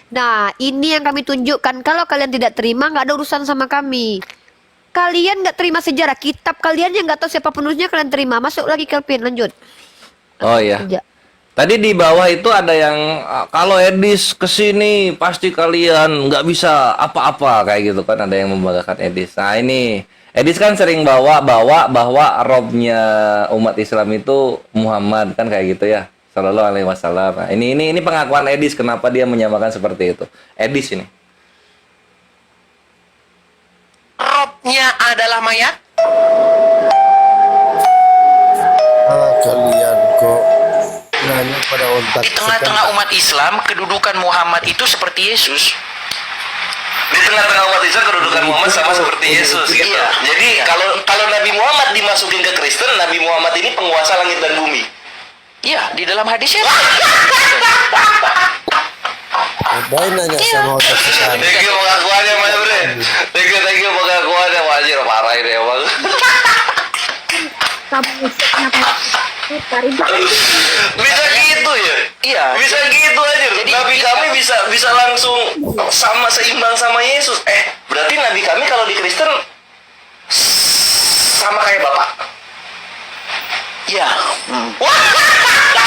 A: Nah, ini yang kami tunjukkan. Kalau kalian tidak terima, nggak ada urusan sama kami. Kalian nggak terima sejarah, kitab kalian yang nggak tahu siapa penulisnya kalian terima. Masuk lagi Kelvin, lanjut.
B: Oh iya.
A: Ya.
B: Tadi di bawah itu ada yang kalau Edis kesini pasti kalian nggak bisa apa-apa kayak gitu kan, ada yang membanggakan Edis. Nah ini Edis kan sering bawa bahwa robnya umat Islam itu Muhammad kan kayak gitu ya, Sallallahu Alaihi Wasallam. Nah, ini pengakuan Edis kenapa dia menyamakan seperti itu. Edis ini.
G: Robnya adalah mayat?
H: Kalian kok nanya pada otak
G: Di tengah-tengah umat Islam, kedudukan Muhammad itu seperti Yesus.
B: Di tengah-tengah umat Islam kedudukan Muhammad sama seperti Yesus gitu.
G: Iya.
B: Jadi kalau Nabi Muhammad dimasukin ke Kristen, Nabi Muhammad ini penguasa langit dan bumi.
G: Iya, di dalam hadisnya.
H: Baik nanya sama otak kesana.
B: Thank you pengakuannya Mas Bre. Thank you pengakuannya wajir parah ini emang. Bisa gitu ya?
G: Iya.
B: Bisa gitu aja.
G: Jadi,
B: Nabi kami bisa langsung sama seimbang sama Yesus. Berarti Nabi kami kalau di Kristen sama kayak Bapak.
G: Iya.
B: Wah,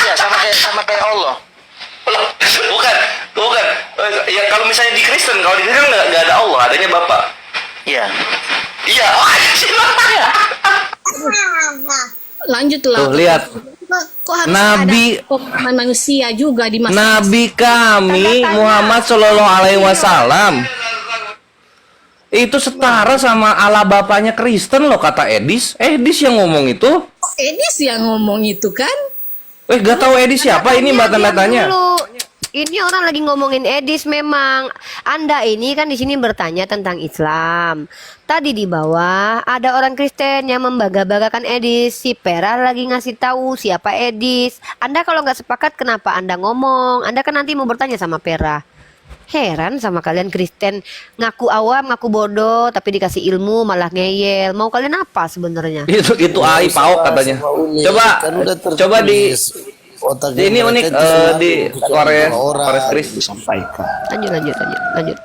G: Iya, sama kayak Allah.
B: bukan. Ya kalau misalnya di Kristen, nggak ada Allah, adanya Bapak.
G: Iya.
B: Iya, oh ada sih Bapak.
C: Lanjutlah.
B: Tuh, lihat.
C: Kok harus
B: Nabi-
C: ada pemahaman manusia juga di masa
B: Nabi kami Muhammad Shallallahu Alaihi Wasallam itu setara sama Allah bapaknya Kristen loh kata Edis. Edis yang ngomong itu.
C: Edis yang ngomong itu kan?
B: Gak tahu Edis siapa ini mbak tanda tanya.
A: Dulu. Ini orang lagi ngomongin Edis memang. Anda ini kan di sini bertanya tentang Islam. Tadi di bawah ada orang Kristen yang membangga-banggakan Edis. Si Pera lagi ngasih tahu siapa Edis. Anda kalau nggak sepakat kenapa Anda ngomong? Anda kan nanti mau bertanya sama Pera. Heran sama kalian Kristen, ngaku awam, ngaku bodoh, tapi dikasih ilmu malah ngeyel. Mau kalian apa sebenarnya?
B: Itu AI PAOK katanya.
H: Semua unik.
B: Coba
H: Kan udah
B: coba di
H: tertulis. Otak
B: ini
H: mereka
B: unik
H: itu semua
B: di
H: bukan
B: Kores
H: orang.
B: Kores Kris.
E: Disampaikan.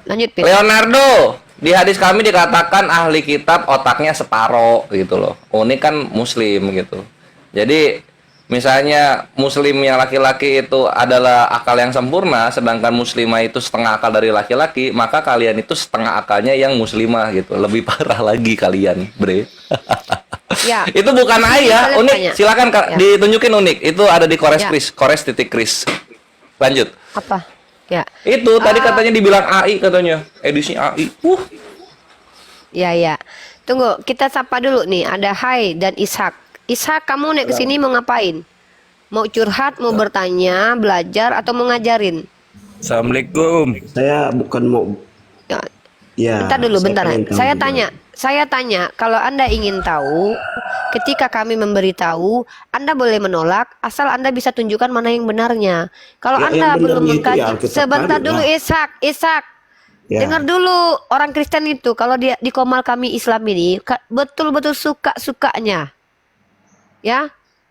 A: Lanjut, Pin.
B: Leonardo, di hadis kami dikatakan ahli kitab otaknya separo gitu loh. Ini kan muslim gitu. Jadi misalnya muslim yang laki-laki itu adalah akal yang sempurna, sedangkan muslimah itu setengah akal dari laki-laki, maka kalian itu setengah akalnya yang muslimah gitu. Lebih parah lagi kalian, bre.
A: Ya.
B: Itu bukan ayah,
A: Kalian
B: unik.
A: tanya.
B: Silakan Kak,
A: Ya.
B: ditunjukin unik. Itu ada di Kores
A: Ya.
B: Kris, Kores titik Kris. Lanjut.
A: Apa? Ya.
B: Itu tadi katanya dibilang AI katanya, edisi AI.
A: Ya. Tunggu, kita sapa dulu nih. Ada Hai dan Ishak. Ishak, kamu naik ke sini mau ngapain? Mau curhat, mau bertanya, belajar, atau mau ngajarin?
I: Assalamualaikum.
E: Saya bukan mau
A: Ya,
E: ya.
A: bentar.
E: pengen tahu juga.
A: Saya tanya, kalau Anda ingin tahu, ketika kami memberitahu, Anda boleh menolak, asal Anda bisa tunjukkan mana yang benarnya. Kalau
E: Ya,
A: Anda
E: yang
A: belum
E: benarnya itu
A: mengkaji,
E: ya Alkitab
A: sebentar
E: tadi
A: dulu
E: lah.
A: Ishak.
E: Ya.
A: Dengar dulu, orang Kristen itu, kalau dia di Komal kami Islam ini, betul-betul suka-sukanya. Ya,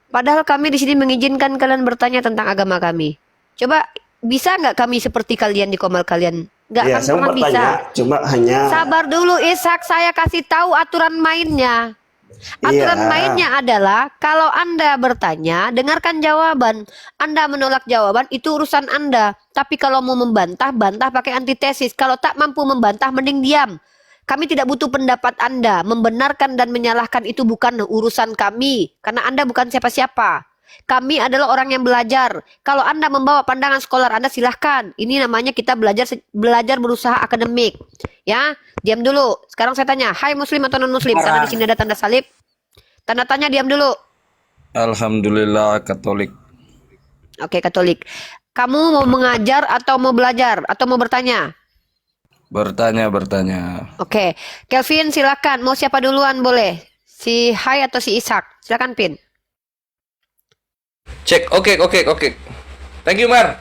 A: padahal kami di sini mengizinkan kalian bertanya tentang agama kami. Coba bisa nggak kami seperti kalian di Komal kalian? Nggak
E: Ya,
A: akan
E: saya
A: pernah
E: mau
A: bisa.
E: bertanya, cuma hanya
A: Sabar dulu Ishak, saya kasih tahu aturan mainnya. Aturan
E: Iya.
A: mainnya adalah kalau Anda bertanya, dengarkan jawaban. Anda menolak jawaban itu urusan Anda. Tapi kalau mau membantah, bantah pakai antitesis. Kalau tak mampu membantah, mending diam. Kami tidak butuh pendapat Anda. Membenarkan dan menyalahkan itu bukan urusan kami. Karena Anda bukan siapa-siapa. Kami adalah orang yang belajar. Kalau Anda membawa pandangan skolar Anda, silahkan. Ini namanya kita belajar berusaha akademik. Ya, diam dulu. Sekarang saya tanya, hai muslim atau non muslim? Karena di sini ada tanda salib. Tanda tanya, diam dulu.
I: Alhamdulillah Katolik.
A: Oke, Katolik. Kamu mau mengajar atau mau belajar atau mau bertanya?
I: Bertanya.
A: Oke, Kelvin silakan. Mau siapa duluan boleh? Si Hai atau si Ishak? Silakan Pin.
B: Cek. Oke. Thank you, Mar.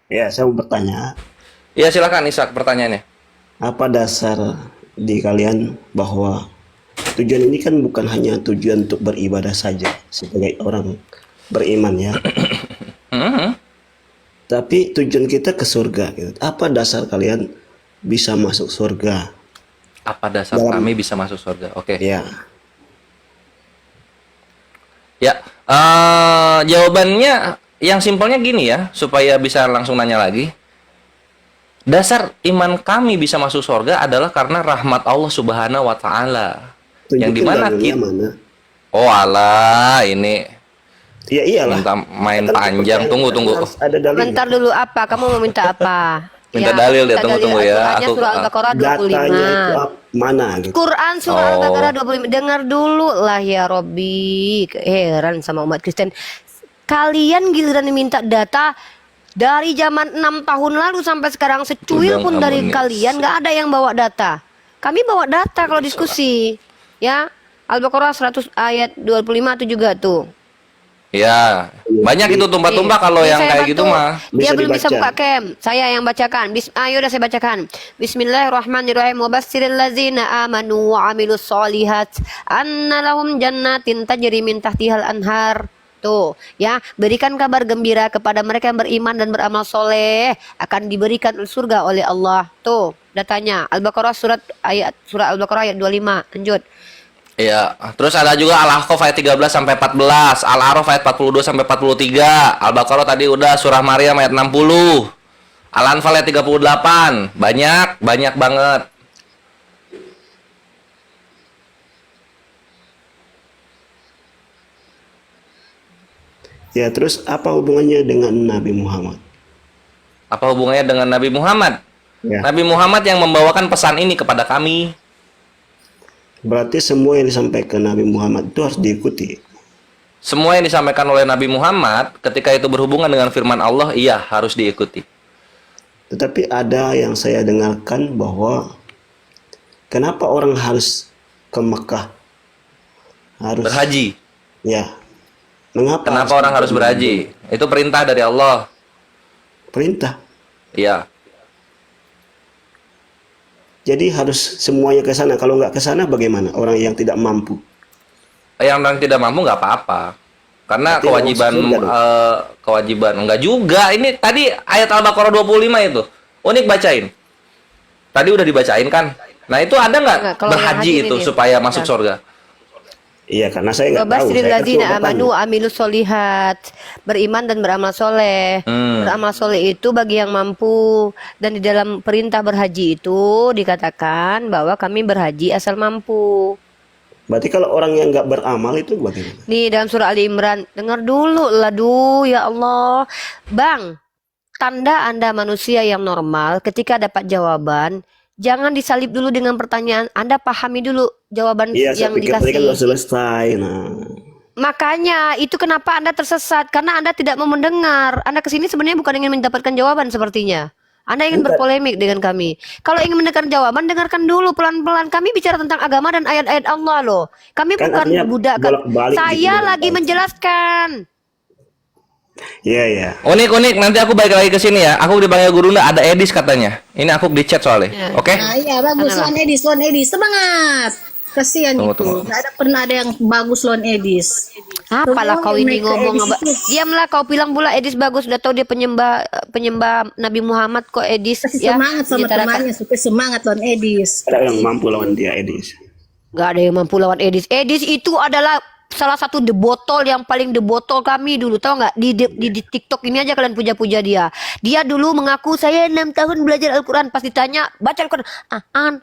E: ya saya mau bertanya,
B: Ya, silakan Ishak pertanyaannya.
E: apa dasar di kalian bahwa tujuan ini kan bukan hanya tujuan untuk beribadah saja sebagai orang beriman ya,
B: Mhm.
E: tapi tujuan kita ke surga gitu. Apa dasar kalian bisa masuk surga?
B: Apa dasar
E: Dalam-
B: kami bisa masuk surga? Oke.
E: Ya,
B: Ya, jawabannya yang simpelnya gini ya, supaya bisa langsung nanya lagi. Dasar iman kami bisa masuk surga adalah karena rahmat Allah Subhanahu wa taala. Yang
E: tunjukin
B: dimana
E: dalilnya
B: kita
E: mana?
B: Oh alah, ini
E: Ya iyalah.
B: minta main
E: Kan
B: panjang.
E: pertanyaan
B: Tunggu.
E: harus ada dalilnya.
A: Bentar dulu apa? Kamu mau minta apa?
B: Minta dalil dia,
A: minta
B: tunggu ya.
A: Al-Qur'annya
B: Aku-
A: surah Al-Baqarah 25.
E: Datanya itu mana gitu?
A: Quran surah
B: Oh.
A: Al-Baqarah 25. Dengar dulu lah ya Robbi. Heran sama umat Kristen. Kalian giliran minta data dari zaman 6 tahun lalu sampai sekarang secuil
B: Udang
A: pun dari
B: amonis.
A: kalian nggak ada yang bawa data. Kami bawa data kalau diskusi. Ya, Al-Baqarah 100 ayat 25 itu juga tuh.
B: Ya, banyak itu tumpah-tumpah kalau
A: Ini
B: yang
A: saya
B: kayak gitu
A: bantu.
B: mah.
A: Dia
E: Bisa
A: belum bisa
E: dibaca.
A: buka cam. Saya yang bacakan. Ayo udah saya bacakan. Bismillahirrahmanirrahim. Wabassiril ladzina amanu wa amilus solihat anna lahum jannatin tajri min tahtihal anhar. Tuh, ya, berikan kabar gembira kepada mereka yang beriman dan beramal soleh akan diberikan surga oleh Allah. Tuh, datanya Al-Baqarah surah Al-Baqarah ayat 25. Lanjut.
B: Iya, terus ada juga Al-Ahqaf ayat 13 sampai 14, Al-A'raf ayat 42 sampai 43, Al-Baqarah tadi udah, surah Maryam ayat 60, Al-Anfal ayat 38. Banyak banget.
E: Ya, terus apa hubungannya dengan Nabi Muhammad?
B: Apa hubungannya dengan Nabi Muhammad?
E: Ya,
B: Nabi Muhammad yang membawakan pesan ini kepada kami.
E: berarti semua yang disampaikan Nabi Muhammad itu harus diikuti.
B: semua yang disampaikan oleh Nabi Muhammad ketika itu berhubungan dengan firman Allah, iya harus diikuti.
E: Tetapi ada yang saya dengarkan bahwa kenapa orang harus ke Mekah? Harus
B: Berhaji.
E: Ya. Mengapa?
B: Kenapa orang harus berhaji? Itu perintah dari Allah.
E: Perintah.
B: Iya.
E: Jadi harus semuanya ke sana. Kalau nggak ke sana bagaimana? Orang yang tidak mampu.
B: Yang orang tidak mampu nggak apa-apa. Karena
E: Berarti
B: kewajiban
E: masuk surga dong.
B: kewajiban enggak juga. Ini tadi ayat Al-Baqarah 25 itu. Unik bacain. Tadi udah dibacain kan? Nah, itu ada nggak
A: Enggak, kalau yang
B: berhaji
A: haji
B: itu
A: ini.
B: supaya masuk
A: Ya.
B: surga?
E: Iya, karena saya nggak tahu.
A: Wabashiril
E: Saya kan
A: ladzina
E: cuma
A: amanu
E: bertanya.
A: amilus solihat, beriman dan beramal soleh. Beramal soleh itu bagi yang mampu, dan di dalam perintah berhaji itu dikatakan bahwa kami berhaji asal mampu.
E: Berarti kalau orang yang nggak beramal itu bagaimana?
A: Nih dalam surah Ali Imran, dengar dulu lah, ya Allah. Bang, tanda Anda manusia yang normal ketika dapat jawaban, jangan disalib dulu dengan pertanyaan. Anda pahami dulu jawaban
E: Iya, saya
A: yang
E: pikir tadi kan
A: dikasih.
E: udah selesai. Nah,
A: Makanya itu kenapa Anda tersesat, karena Anda tidak mau mendengar. Anda kesini sebenarnya bukan ingin mendapatkan jawaban sepertinya. Anda ingin
E: Enggak.
A: berpolemik dengan kami. Kalau ingin mendengar jawaban, dengarkan dulu pelan-pelan. Kami bicara tentang agama dan ayat-ayat Allah loh. Kami
E: kan
A: bukan
E: artinya
A: budak.
E: bolak-balik gitu,
A: Saya lagi
E: bolak-balik.
A: menjelaskan.
E: Iya, iya.
B: Unik. Nanti aku balik lagi ke sini ya. Aku dipanggil guru ada Edis katanya. Ini aku di chat soalnya.
A: Ya.
B: Oke?
C: Nah, iya bagus lawan Edis, semangat. Kasihan
B: Tunggu,
C: itu.
B: tunggu.
C: Nggak ada pernah ada yang bagus lawan Edis.
A: Apalah
C: Semua
A: kau
C: yang
A: ini
C: naik ke
A: ngomong
C: Edis
A: apa?
C: itu
A: Diamlah, kau bilang pula Edis bagus. Udah tahu dia penyembah Nabi Muhammad kok Edis
C: kasih
A: ya.
C: semangat sama
A: Ditarakan.
C: temannya supaya semangat lawan Edis.
E: Ada yang mampu lawan dia, Edis.
A: Gak ada yang mampu lawan Edis. Edis itu adalah salah satu the botol yang paling the botol kami dulu, tahu nggak? Di TikTok ini aja kalian puja-puja dia. Dia dulu mengaku saya 6 tahun belajar Al-Quran. Pas ditanya baca Al-Quran,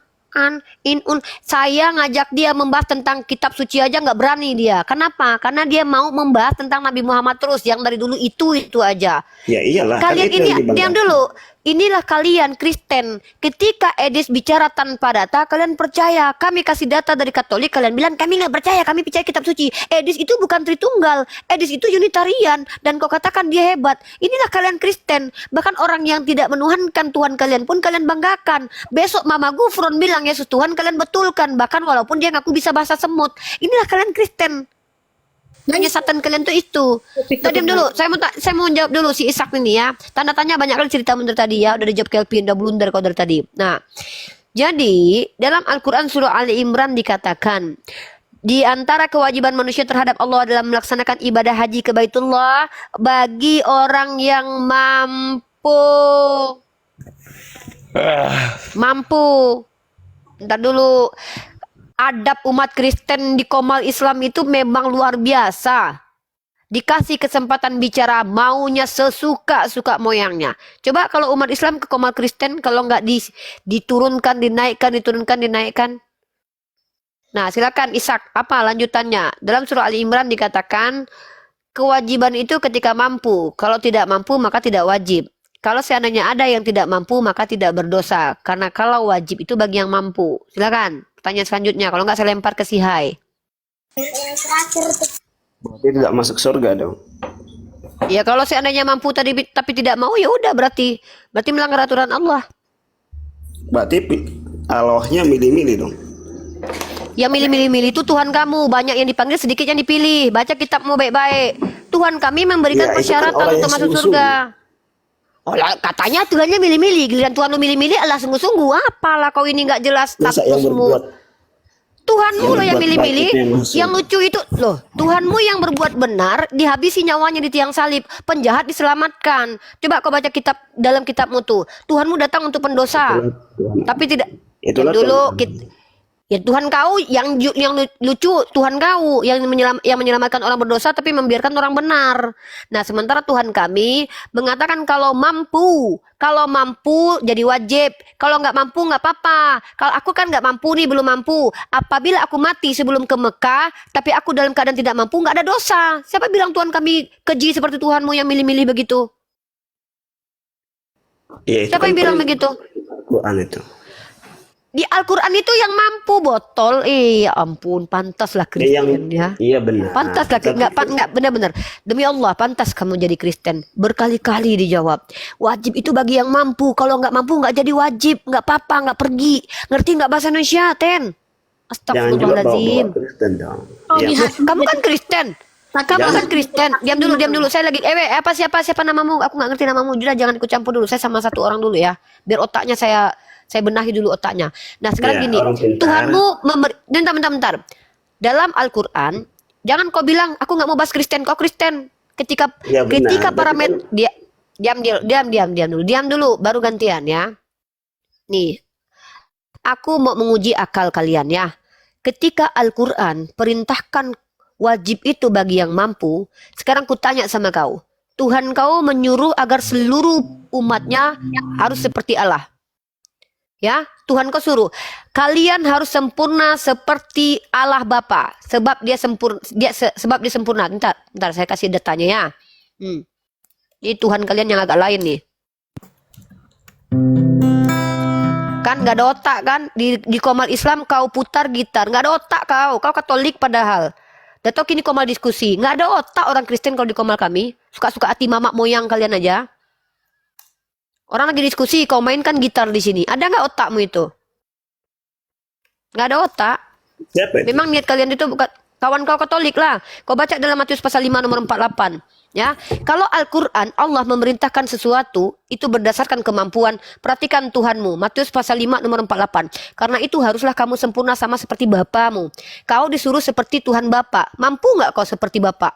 A: saya ngajak dia membahas tentang kitab suci aja nggak berani dia. Kenapa? Karena dia mau membahas tentang Nabi Muhammad terus, yang dari dulu itu aja.
E: Ya iyalah. Kan
A: Kalian
E: itu
A: ini
E: yang dibanggakan.
A: diam dulu. Inilah kalian Kristen. Ketika Edis bicara tanpa data, kalian percaya. Kami kasih data dari Katolik, kalian bilang kami nggak percaya, kami percaya kitab suci. Edis itu bukan Tritunggal. Edis itu Unitarian. Dan kau katakan dia hebat. Inilah kalian Kristen. Bahkan orang yang tidak menuhankan Tuhan kalian pun kalian banggakan. Besok Mama Gufron bilang Yesus Tuhan, kalian betulkan. Bahkan walaupun dia ngaku bisa bahasa semut. Inilah kalian Kristen. Penyesatan kalian tuh itu. Diam dulu, saya mau jawab dulu si Ishak ini ya. Tanda tanya banyak kali cerita dari tadi ya, udah dijawab Kelvin, udah blunder kau dari tadi. Nah, jadi dalam Al-Quran surah Ali Imran dikatakan, di antara kewajiban manusia terhadap Allah adalah melaksanakan ibadah haji ke Baitullah bagi orang yang mampu. Ntar dulu. Adab umat Kristen di Komal Islam itu memang luar biasa. Dikasih kesempatan bicara maunya sesuka-suka moyangnya. Coba kalau umat Islam ke Komal Kristen, kalau nggak diturunkan, dinaikkan. Nah, silakan Ishak, apa lanjutannya? Dalam surah Ali Imran dikatakan, kewajiban itu ketika mampu. Kalau tidak mampu, maka tidak wajib. Kalau seandainya ada yang tidak mampu, maka tidak berdosa. Karena kalau wajib itu bagi yang mampu. Silakan. Pertanyaan selanjutnya, kalau nggak saya lempar ke si Hai.
E: Berarti tidak masuk surga dong.
A: Ya kalau seandainya mampu tadi tapi tidak mau, ya udah berarti melanggar aturan Allah.
E: Berarti Allahnya milih-milih dong.
A: Yang milih-milih itu Tuhan kamu, banyak yang dipanggil, sedikit yang dipilih. Baca kitabmu baik-baik. Tuhan kami
E: Ya, itu kan
A: memberikan persyaratan
E: orang
A: untuk
E: yang
A: masuk
E: sungguh-sungguh.
A: surga. Oh lah, katanya Tuhannya milih-milih, giliran Tuhan lu milih-milih, Allah sungguh-sungguh. Apalah kau ini nggak jelas
E: Masa yang
A: statusmu.
E: berbuat
A: Tuhanmu
E: yang
A: loh yang
E: berbuat
A: milih-milih.
E: baik itu yang masuk.
A: Yang lucu itu loh, Tuhanmu yang berbuat benar dihabisi nyawanya di tiang salib, penjahat diselamatkan. Coba kau baca kitab, dalam kitabmu tuh, Tuhanmu datang untuk pendosa.
E: Tuhan.
A: Tapi tidak.
E: Itulah
A: Dulu
E: Tuhan.
A: ya Tuhan kau yang lucu, Tuhan kau yang menyelamatkan orang berdosa tapi membiarkan orang benar. Nah, sementara Tuhan kami mengatakan kalau mampu jadi wajib, kalau nggak mampu nggak apa-apa. Kalau aku kan nggak mampu nih, belum mampu. Apabila aku mati sebelum ke Mekah, tapi aku dalam keadaan tidak mampu, nggak ada dosa. Siapa bilang Tuhan kami keji seperti Tuhanmu yang milih-milih begitu?
E: Ya, itu
A: Siapa
E: kan
A: yang bilang begitu?
E: Quran itu.
A: Di Al-Quran itu yang mampu botol. Ya ampun, pantaslah Kristen ya.
E: Iya benar.
A: Pantaslah, enggak benar-benar. Demi Allah, pantas kamu jadi Kristen. Berkali-kali dijawab. Wajib itu bagi yang mampu. Kalau nggak mampu nggak jadi wajib, nggak apa-apa, nggak pergi. Ngerti nggak bahasa Indonesia, Ten?
E: Jangan juga
A: Astagfirullahaladzim.
E: bawa Kristen dong.
C: Oh,
E: Ya.
C: lihat.
A: Kamu kan Kristen. Kamu kan Kristen. Diam dulu. Saya lagi. Siapa namamu? Aku nggak ngerti namamu. Sudah, jangan ikut campur dulu. Saya sama satu orang dulu ya. Biar otaknya saya benahi dulu otaknya. Nah sekarang
E: Ya,
A: gini,
E: orang pintar.
A: Tuhanmu bentar. Dalam Al-Quran, jangan kau bilang aku nggak mau bahas Kristen, kau Kristen. Ketika
E: Ya, benar.
A: ketika
E: Tapi
A: parameter
E: kan-
A: dia diam dulu, baru gantian ya. Nih, aku mau menguji akal kalian ya. Ketika Al-Quran perintahkan wajib itu bagi yang mampu, sekarang kutanya sama kau, Tuhan kau menyuruh agar seluruh umatnya harus seperti Allah. Ya, Tuhan kau suruh kalian harus sempurna seperti Allah Bapa, sebab dia sempurna. Bentar, saya kasih datanya ya. Ini Tuhan kalian yang agak lain nih. Kan nggak ada otak kan? Di Komal Islam kau putar gitar, nggak ada otak kau Katolik padahal. Dato kini Komal diskusi, nggak ada otak orang Kristen kalau di Komal kami. Suka-suka hati mamak moyang kalian aja. Orang lagi diskusi, kau mainkan gitar di sini. Ada nggak otakmu itu? Nggak ada otak.
E: Siapa itu?
A: Memang niat kalian itu bukan kawan kau Katolik lah. Kau baca dalam Matius pasal 5 nomor 48. Ya, kalau Al-Quran Allah memerintahkan sesuatu itu berdasarkan kemampuan. Perhatikan Tuhanmu. Matius pasal 5 nomor 48. Karena itu haruslah kamu sempurna sama seperti Bapamu. Kau disuruh seperti Tuhan Bapa. Mampu nggak kau seperti Bapa?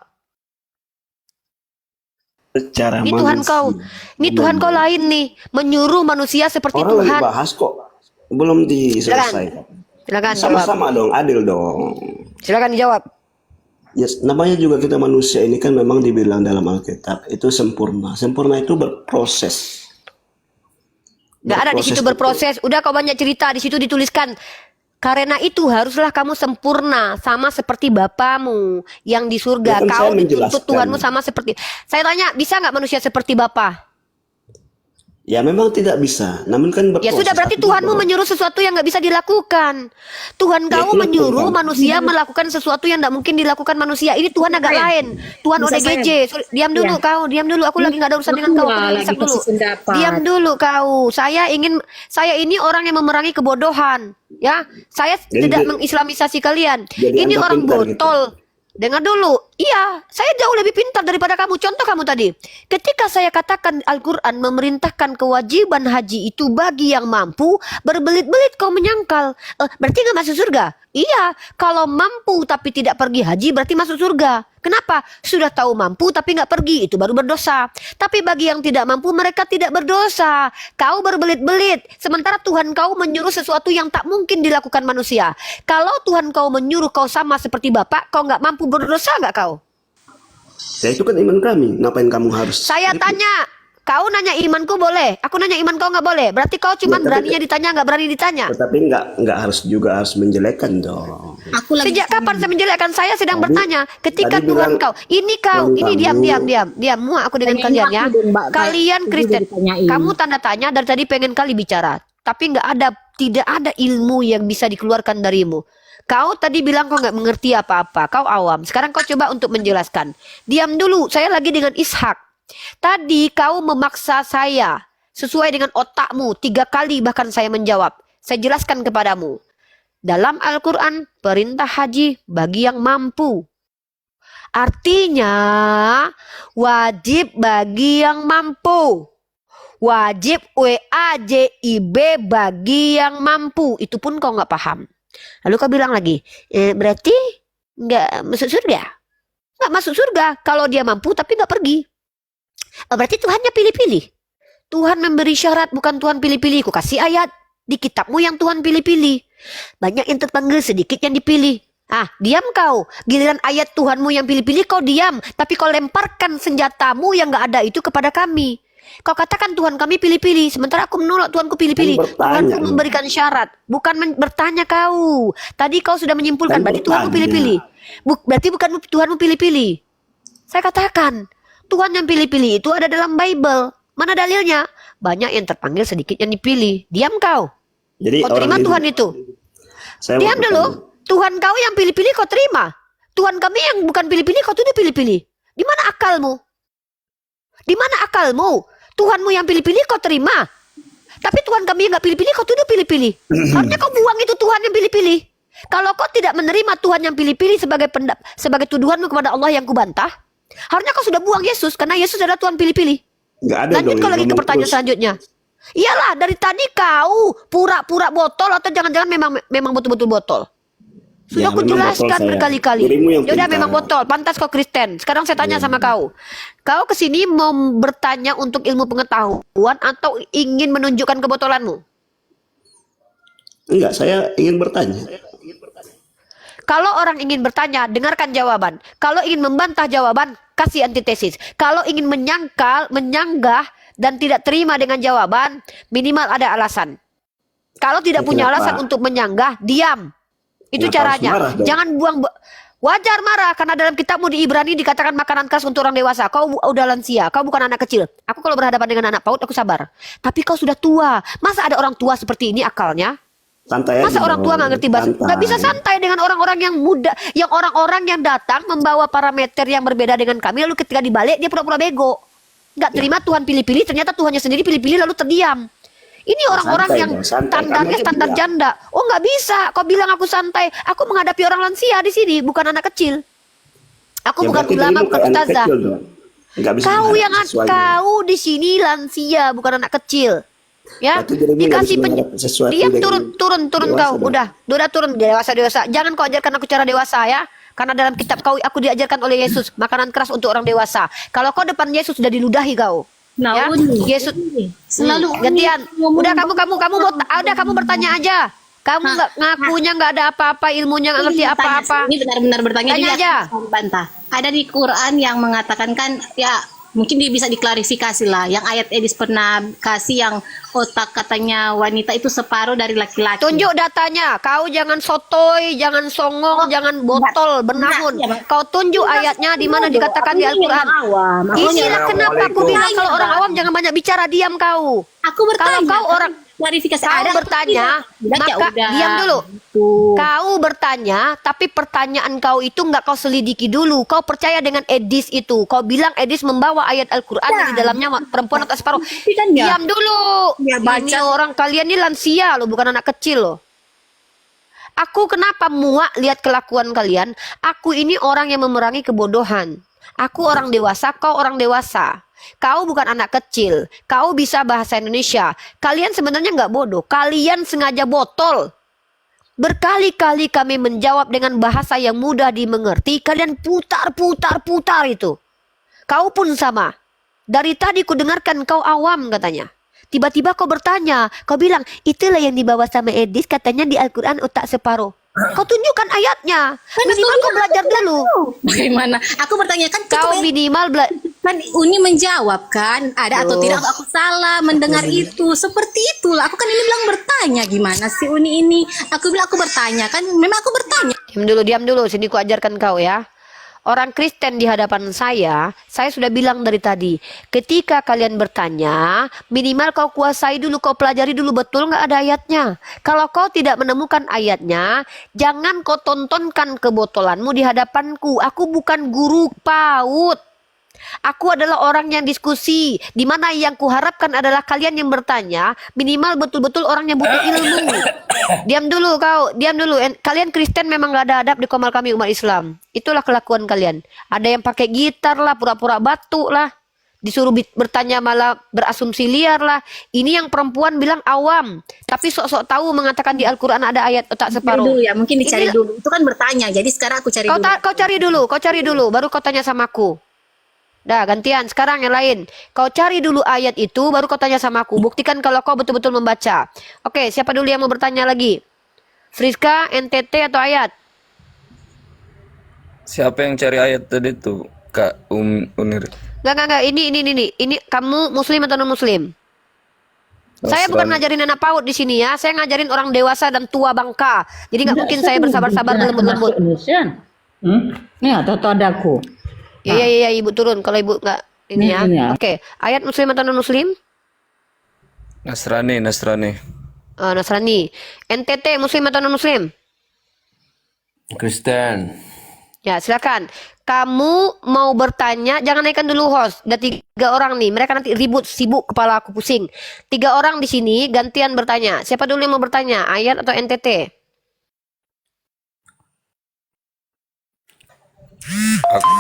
E: Secara
A: Ini Tuhan
E: manusia.
A: kau. Ini Tuhan kau lain nih. Menyuruh manusia seperti
E: Orang lagi
A: Tuhan.
E: bahas kok. Belum diselesaikan.
A: Silakan jawab.
E: Sama-sama dong, adil dong.
A: Silakan dijawab.
E: Yes, namanya juga kita manusia ini kan memang dibilang dalam Alkitab itu sempurna. Sempurna itu berproses.
A: Nggak ada di situ berproses. Udah kau banyak cerita di situ dituliskan. Karena itu haruslah kamu sempurna sama seperti Bapamu yang di surga.
E: Ya kan
A: Kau
E: saya
A: dituntut
E: menjelaskan.
A: Tuhanmu sama seperti. Saya tanya, bisa nggak manusia seperti Bapa?
E: Ya memang tidak bisa. Namun kan berproses.
A: Ya sudah, berarti
E: tapi
A: Tuhanmu
E: ber-
A: menyuruh sesuatu yang nggak bisa dilakukan. Tuhan
E: Ya,
A: kau
E: itulah
A: menyuruh
E: Tuhan.
A: manusia melakukan sesuatu yang nggak mungkin dilakukan manusia. Ini Tuhan agak
C: Sayang.
A: lain. Tuhan
C: Bisa
A: ODGJ. Sorry, diam dulu
C: Ya.
A: kau, diam dulu. Aku lagi nggak ada urusan dengan kau. Aku
C: lagi
A: mendesak dulu.
C: kasih pendapat.
A: Diam dulu kau. Saya ini orang yang memerangi kebodohan. Ya, saya
E: Jadi
A: tidak
E: dia-
A: mengislamisasi kalian.
E: jadi
A: Ini
E: Anda
A: orang
E: pintar gitu.
A: botol. Dengar dulu. Iya, saya jauh lebih pintar daripada kamu. Contoh kamu tadi. Ketika saya katakan Al-Quran memerintahkan kewajiban haji itu bagi yang mampu, berbelit-belit kau menyangkal. Berarti nggak masuk surga? Iya, kalau mampu tapi tidak pergi haji berarti masuk surga. Kenapa? Sudah tahu mampu tapi nggak pergi, itu baru berdosa. Tapi bagi yang tidak mampu mereka tidak berdosa. Kau berbelit-belit. Sementara Tuhan kau menyuruh sesuatu yang tak mungkin dilakukan manusia. Kalau Tuhan kau menyuruh kau sama seperti Bapak, kau nggak mampu, berdosa nggak kau?
E: Ya itu kan iman kami. Ngapain kamu harus?
A: Saya tanya, kau nanya imanku boleh, aku nanya iman kau nggak boleh. Berarti kau cuma
E: Ya, tapi-
A: beraninya ditanya, nggak berani ditanya.
E: Tetapi nggak harus juga harus menjelekkan dong.
C: Aku lagi
A: Sejak kapan saya menjelekkan? Saya sedang
E: Tadi-
A: bertanya. Ketika
E: tadi
A: Tuhan
E: bilang-
A: kau, ini kau,
E: Tuhan
A: ini
E: kamu-
A: diam, muak aku dengan
C: Tanyain
A: kalian
C: aku
A: ya.
C: dong, Mbak.
A: Kalian
C: Aku
A: Kristen,
C: juga ditanyain.
A: kamu tanda tanya dari tadi pengen kali bicara, tapi tidak ada ilmu yang bisa dikeluarkan darimu. Kau tadi bilang kau nggak mengerti apa-apa, kau awam. Sekarang kau coba untuk menjelaskan. Diam dulu, saya lagi dengan Ishak. Tadi kau memaksa saya sesuai dengan otakmu 3 kali bahkan saya menjawab. Saya jelaskan kepadamu. Dalam Al-Quran perintah haji bagi yang mampu. Artinya wajib bagi yang mampu. Wajib WAJIB bagi yang mampu. Itu pun kau nggak paham. Lalu kau bilang lagi, berarti nggak masuk surga? Nggak masuk surga kalau dia mampu tapi nggak pergi. Berarti Tuhannya pilih-pilih. Tuhan memberi syarat, bukan Tuhan pilih-pilih. Ku kasih ayat di kitabmu yang Tuhan pilih-pilih. Banyak yang terpanggil, sedikit yang dipilih. Diam kau. Giliran ayat Tuhanmu yang pilih-pilih kau diam. Tapi kau lemparkan senjatamu yang gak ada itu kepada kami. Kau katakan Tuhan kami pilih-pilih. Sementara aku menolak Tuhanku pilih-pilih.
E: Kan bertanya,
A: Tuhanku memberikan syarat. Bukan bertanya kau. Tadi kau sudah menyimpulkan.
E: Kan
A: Berarti Tuhanmu
E: bertanya.
A: pilih-pilih. Berarti bukan Tuhanmu pilih-pilih. Saya katakan. Tuhan yang pilih-pilih itu ada dalam Bible. Mana dalilnya? Banyak yang terpanggil, sedikit yang dipilih. Diam kau.
E: Jadi
A: Kau terima Tuhan itu.
E: Saya
A: Diam
E: mau
A: dulu.
E: bertanya.
A: Tuhan kau yang pilih-pilih kau terima. Tuhan kami yang bukan pilih-pilih kau tuduh pilih-pilih. Di mana akalmu? Di mana akalmu? Tuhanmu yang pilih-pilih kau terima. Tapi Tuhan kami yang nggak pilih-pilih kau tuduh pilih-pilih. Harusnya kau buang itu Tuhan yang pilih-pilih. Kalau kau tidak menerima Tuhan yang pilih-pilih sebagai tuduhanmu kepada Allah yang kubantah, harusnya kau sudah buang Yesus karena Yesus adalah Tuhan pilih-pilih.
E: Nggak ada
A: Lanjut
E: dong
A: kau
E: yang
A: lagi ke
E: ngomong
A: pertanyaan
E: terus.
A: selanjutnya. Iyalah dari tadi kau pura-pura botol atau jangan-jangan memang betul-betul botol. Sudah
E: Ya,
A: aku
E: memang botol
A: jelaskan
E: saya.
A: berkali-kali.
E: Dirimu yang
A: Yaudah
E: pintar.
A: memang botol. Pantas kau Kristen. Sekarang saya tanya sama kau. Kau kesini mau bertanya untuk ilmu pengetahuan atau ingin menunjukkan kebotolanmu?
E: Enggak, saya ingin bertanya.
A: Kalau orang ingin bertanya, dengarkan jawaban. Kalau ingin membantah jawaban, kasih antitesis. Kalau ingin menyanggah dan tidak terima dengan jawaban, minimal ada alasan. Kalau tidak punya
E: Kenapa?
A: alasan untuk menyanggah, diam. Itu
E: Kenapa harus
A: caranya.
E: marah dong?
A: Jangan buang. Wajar marah karena dalam kitabmu di Ibrani dikatakan makanan keras untuk orang dewasa. Kau udah lansia, kau bukan anak kecil. Aku kalau berhadapan dengan anak PAUD aku sabar. Tapi kau sudah tua. Masa ada orang tua seperti ini akalnya?
E: Santai aja
A: Masa orang tua
E: dong.
A: nggak ngerti bahasa?
E: Santai.
A: Nggak bisa santai dengan orang-orang yang muda, yang orang-orang yang datang membawa parameter yang berbeda dengan kami, lalu ketika dibalik dia pura-pura bego. Nggak terima Tuhan pilih-pilih, ternyata Tuhannya sendiri pilih-pilih lalu terdiam. Ini orang-orang
E: Santai
A: yang
E: dong, santai.
A: standarnya
E: Kamu aja
A: standar
E: bilang.
A: janda. Oh nggak bisa, kau bilang aku santai. Aku menghadapi orang lansia di sini, bukan anak kecil. Aku
E: Ya,
A: bukan
E: berarti
A: ulama,
E: dirimu
A: bukan
E: kayak anak
A: ustazah.
E: kecil dong. Nggak bisa
A: Kau
E: menghadapi
A: yang
E: sesuatu.
A: kau di sini lansia, bukan anak kecil. Ya,
E: Berarti dirimu nggak
A: dikasih
E: bisa menghadapi sesuatu
A: diam
E: dengan
A: turun
E: dewasa
A: kau.
E: dong.
A: Udah turun dewasa. Jangan kau ajarkan aku cara dewasa ya. Karena dalam kitab kau aku diajarkan oleh Yesus makanan keras untuk orang dewasa. Kalau kau depan Yesus sudah diludahi kau.
C: Nah,
A: Ya,
C: Uni.
A: Yesus
C: Selalu
A: gantian.
C: ngomong
A: Udah kamu bertanya aja. Kamu nggak ngakunya nggak ada apa-apa, ilmunya nggak ngerti apa-apa.
C: Ini benar-benar bertanya.
A: Tanya
C: jadi
A: aja.
C: aku bantah. Ada di Quran yang mengatakan kan ya mungkin dia bisa diklarifikasi lah. Yang ayat Edis pernah kasih yang otak katanya wanita itu separuh dari laki-laki.
A: Tunjuk datanya. Kau jangan sotoy, jangan songong, jangan botol, bernamun.
C: enggak.
A: Kau tunjuk ayatnya di mana dikatakan di Al-Quran. Isilah kenapa aku bilang kalau orang awam jangan banyak bicara, diam kau.
C: Aku bertanya.
A: Kalau kau orang
C: klarifikasi
A: kau
C: ada atau
A: bertanya,
C: tidak? Ya
A: maka
C: udah.
A: diam dulu.
C: Gitu.
A: Kau bertanya, tapi pertanyaan kau itu nggak kau selidiki dulu. Kau percaya dengan Edis itu. Kau bilang Edis membawa ayat Al-Quran yang di dalamnya perempuan atas separuh.
C: Tapi kan ya.
A: Diam dulu.
C: Ya, baca.
A: Ini orang kalian ini lansia loh, bukan anak kecil loh. Aku kenapa muak lihat kelakuan kalian? Aku ini orang yang memerangi kebodohan. Aku orang dewasa, kau orang dewasa. Kau bukan anak kecil. Kau bisa bahasa Indonesia. Kalian sebenarnya nggak bodoh. Kalian sengaja botol. Berkali-kali kami menjawab dengan bahasa yang mudah dimengerti. Kalian putar itu. Kau pun sama. Dari tadi ku dengarkan kau awam katanya. Tiba-tiba kau bertanya. Kau bilang, itulah yang dibawa sama Edis katanya di Al-Quran otak separuh. Kau tunjukkan ayatnya. Minimal kau belajar dulu.
C: Bagaimana? Aku bertanya kan
A: Kau minimal belajar.
C: kan Uni menjawab kan ada atau tidak aku salah mendengar itu seperti itulah aku kan ini bilang bertanya gimana sih Uni ini aku bilang aku bertanya kan memang aku bertanya.
A: Diam dulu. Sini ku ajarkan kau ya. Orang Kristen di hadapan saya sudah bilang dari tadi, ketika kalian bertanya, minimal kau kuasai dulu, kau pelajari dulu betul nggak ada ayatnya. Kalau kau tidak menemukan ayatnya, jangan kau tontonkan kebotolanmu di hadapanku. Aku bukan guru PAUD. Aku adalah orang yang diskusi, di mana yang kuharapkan adalah kalian yang bertanya, minimal betul-betul orang yang butuh ilmu. Diam dulu kau, diam dulu. Kalian Kristen memang gak ada adab di komal kami umat Islam. Itulah kelakuan kalian. Ada yang pakai gitar lah, pura-pura batu lah. Disuruh bertanya malah berasumsi liar lah. Ini yang perempuan bilang awam, tapi sok-sok tahu mengatakan di Al-Quran ada ayat otak separuh.
C: Dulu ya mungkin dicari
A: Ini-
C: dulu itu kan bertanya jadi sekarang aku cari dulu.
A: Kau cari dulu, baru kau tanya sama aku. Dah, gantian. Sekarang yang lain. Kau cari dulu ayat itu, baru kau tanya sama aku. Buktikan kalau kau betul-betul membaca. Oke, siapa dulu yang mau bertanya lagi? Friska, NTT atau ayat?
I: Siapa yang cari ayat tadi tuh, Kak Unir?
A: Enggak. Ini kamu muslim atau non muslim? Saya bukan ngajarin anak PAUD di sini ya. Saya ngajarin orang dewasa dan tua bangka. Jadi nggak mungkin saya bersabar-sabar lembut-lembut.
J: Ini atau adaku.
A: Iya, ibu turun. Kalau ibu nggak ini ya.
J: Ini ya.
A: Oke, ayat muslim atau non muslim?
I: Nasrani.
A: Nasrani. NTT Muslim atau non Muslim?
I: Kristen.
A: Ya, silakan. Kamu mau bertanya, jangan naikkan dulu host. Ada 3 orang nih, mereka nanti ribut, sibuk, kepala aku pusing. 3 orang di sini, gantian bertanya. Siapa dulu yang mau bertanya, Ayat atau NTT?
I: Aku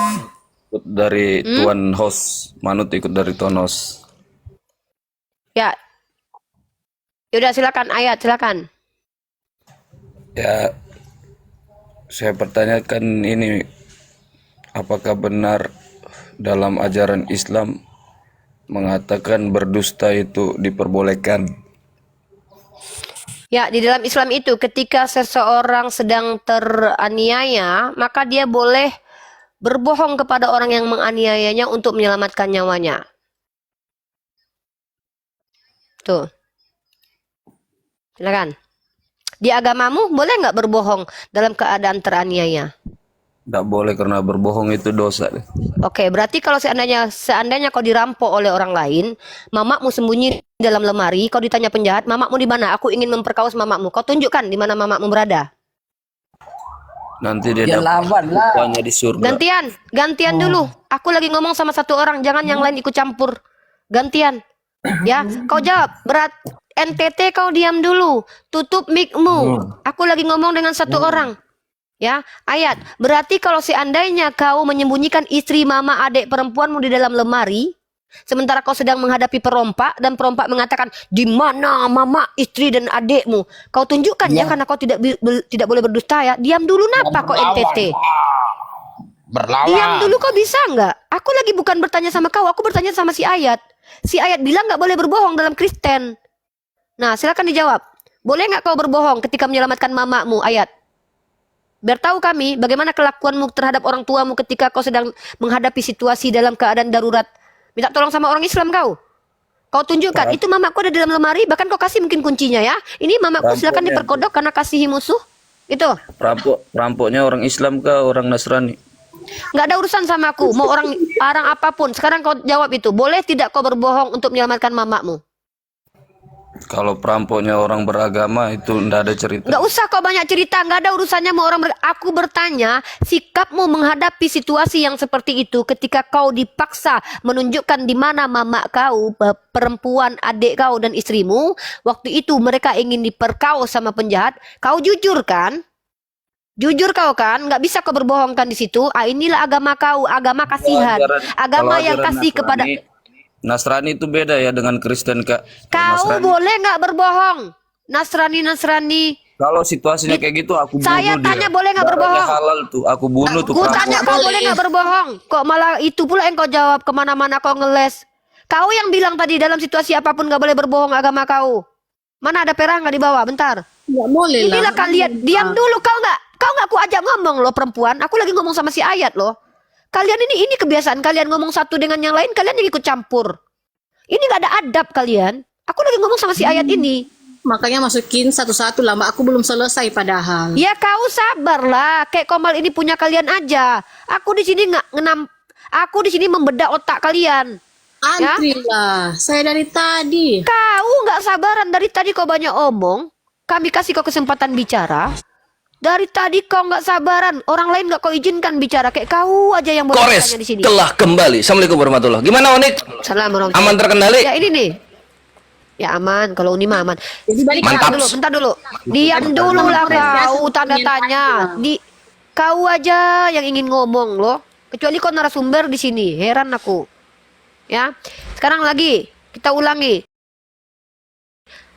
I: ikut dari tuan host. Manut ikut dari tuan host.
A: Ya. Yaudah, silakan Ayat, silakan.
I: Ya, saya pertanyakan ini, apakah benar dalam ajaran Islam mengatakan berdusta itu diperbolehkan?
A: Ya, di dalam Islam itu ketika seseorang sedang teraniaya, maka dia boleh berbohong kepada orang yang menganiayanya untuk menyelamatkan nyawanya. Tuh. Silakan. Di agamamu boleh nggak berbohong dalam keadaan teraniaya?
I: Tidak boleh karena berbohong itu dosa.
A: Oke, berarti kalau seandainya kau dirampok oleh orang lain, mamakmu sembunyi di dalam lemari, kau ditanya penjahat, mamakmu di mana? Aku ingin memperkaos mamakmu. Kau tunjukkan di mana mamakmu berada.
I: Nanti dia dapat rupanya di surga.
A: Gantian dulu. Aku lagi ngomong sama satu orang, jangan yang lain ikut campur. Gantian. Ya, kau jawab. NTT kau diam dulu. Tutup mic-mu. Aku lagi ngomong dengan satu orang. Ya, Ayat. Berarti kalau seandainya kau menyembunyikan istri, mama, adik perempuanmu di dalam lemari, sementara kau sedang menghadapi perompak dan perompak mengatakan, "Di mana mama, istri dan adikmu?" Kau tunjukkan ya, karena kau tidak boleh berdusta ya. Diam dulu napa kau NTT? Diam dulu kau bisa nggak? Aku lagi bukan bertanya sama kau, aku bertanya sama si Ayat. Si Ayat bilang nggak boleh berbohong dalam Kristen. Nah, silakan dijawab. Boleh nggak kau berbohong ketika menyelamatkan mamamu, Ayat? Biar tahu kami bagaimana kelakuanmu terhadap orang tuamu ketika kau sedang menghadapi situasi dalam keadaan darurat. Minta tolong sama orang Islam kau. Kau tunjukkan, itu mamaku ada di dalam lemari, bahkan kau kasih mungkin kuncinya ya. Ini mamaku, silakan diperkodok karena kasihi musuh. Itu.
I: Perampoknya orang Islam kah orang Nasrani?
A: Nggak ada urusan sama aku, mau orang apapun. Sekarang kau jawab itu. Boleh tidak kau berbohong untuk menyelamatkan mamamu?
I: Kalau perampoknya orang beragama itu ndak ada cerita.
A: Nggak usah kau banyak cerita, nggak ada urusannya mau orang aku bertanya, sikapmu menghadapi situasi yang seperti itu ketika kau dipaksa menunjukkan di mana mama kau, perempuan, adik kau dan istrimu, waktu itu mereka ingin diperkaos sama penjahat, kau jujur kan? Jujur kau kan, nggak bisa kau berbohongkan di situ. Inilah agama kau, agama kasihan, agama yang kasih kepada.
I: Nasrani itu beda ya dengan Kristen kak.
A: Kau boleh nggak berbohong? Nasrani.
I: Kalau situasinya kayak gitu aku bunuh
A: Saya tanya boleh nggak berbohong?
I: Halal tuh, aku bunuh tuh.
A: Aku tanya kau boleh nggak berbohong? Kok malah itu pula yang kau jawab, kemana-mana kau ngeles. Kau yang bilang tadi dalam situasi apapun nggak boleh berbohong agama kau. Mana ada perang nggak di bawah? Bentar.
C: Nggak boleh lah.
A: Inilah kalian, diam dulu kau nggak aku ajak ngomong loh perempuan. Aku lagi ngomong sama si Ayat loh. Kalian ini kebiasaan kalian ngomong satu dengan yang lain, kalian yang ikut campur. Ini nggak ada adab kalian. Aku lagi ngomong sama si Ayat ini.
C: Makanya masukin satu-satu lah, Mbak. Aku belum selesai padahal.
A: Ya kau sabarlah. Kayak Komal ini punya kalian aja. Aku di sini aku di sini membedah otak kalian.
C: Antri lah. Saya dari tadi.
A: Kau nggak sabaran dari tadi kau banyak omong. Kami kasih kau kesempatan bicara. Dari tadi kau nggak sabaran, orang lain nggak kau izinkan bicara, kayak kau aja yang boleh
B: Kores
A: tanya di sini.
B: telah kembali. Assalamualaikum warahmatullahi. Gimana Onik?
A: Assalamualaikum.
B: Aman terkendali?
A: Ya ini nih. Ya aman, kalau Uni mah aman.
B: Mantap.
A: Bentar dulu. Diam dulu lah kau, tanda tanya. Kau aja yang ingin ngomong loh. Kecuali kau narasumber di sini, heran aku. Ya, sekarang lagi kita ulangi.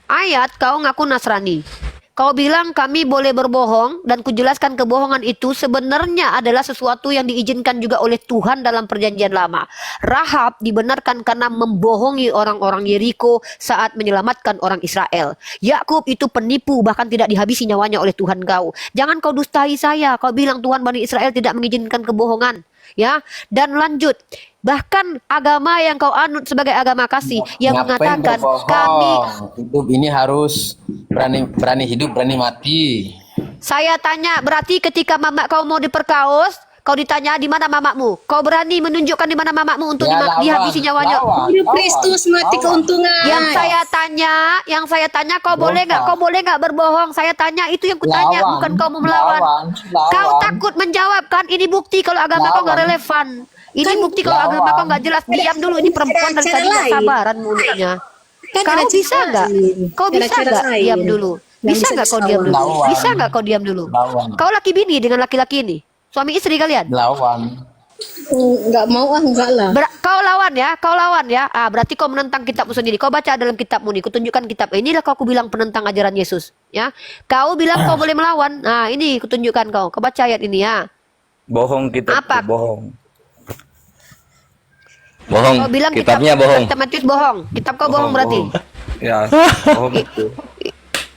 A: Ayat kau ngaku Nasrani. Kau bilang kami boleh berbohong dan kujelaskan kebohongan itu sebenarnya adalah sesuatu yang diizinkan juga oleh Tuhan dalam perjanjian lama. Rahab dibenarkan karena membohongi orang-orang Yeriko saat menyelamatkan orang Israel. Yakub itu penipu bahkan tidak dihabisi nyawanya oleh Tuhan kau. Jangan kau dustai saya. Kau bilang Tuhan Bani Israel tidak mengizinkan kebohongan. Ya, dan lanjut. Bahkan agama yang kau anut sebagai agama kasih yang mengatakan kami
H: hidup ini harus berani hidup, berani mati.
A: Saya tanya, berarti ketika mama kau mau diperkaos, Kau ditanya di mana mamamu? Kau berani menunjukkan di mana mamamu untuk
H: Ya, lawan,
A: dihabisi nyawanya?
C: Hidup Kristus mati keuntungan.
A: Yang saya tanya, kau boleh nggak berbohong? Saya tanya, itu yang kutanya,
H: Lawan,
A: bukan kau mau melawan.
H: lawan.
A: Kau takut menjawab kan? Ini bukti kalau agama kau nggak relevan. Ini bukti kalau agama kau nggak jelas. Diam dulu, ini perempuan dari
C: cara
A: tadi nggak
C: lain.
A: sabaran mulutnya.
C: Kan
A: Kau
C: ada
A: bisa
C: cara
A: nggak?
C: lain.
A: Kau
C: Ada
A: bisa
C: cara
A: nggak
C: lain.
A: diam dulu?
C: Yang
A: Bisa
C: bisa
A: nggak kau diam dulu?
H: dilawan.
A: Bisa nggak kau diam dulu?
H: Lawan.
A: Kau laki bini dengan laki-laki ini, suami istri kalian.
H: Lawan.
C: Enggak mau enggak lah.
A: Kau lawan ya. Berarti kau menentang kitabmu sendiri. Kau baca dalam kitabmu nih, kutunjukkan kitab. Inilah kau bilang penentang ajaran Yesus, ya. Kau bilang kau boleh melawan. Nah, ini kutunjukkan kau. Kau baca ayat ini ya.
I: Bohong kita
A: Apa?
I: bohong.
B: Bohong.
A: Kau bilang
B: Kitabnya
A: kitab,
B: bohong.
A: kitab Matius bohong. Kitab kau bohong berarti.
I: Ya, bohong itu.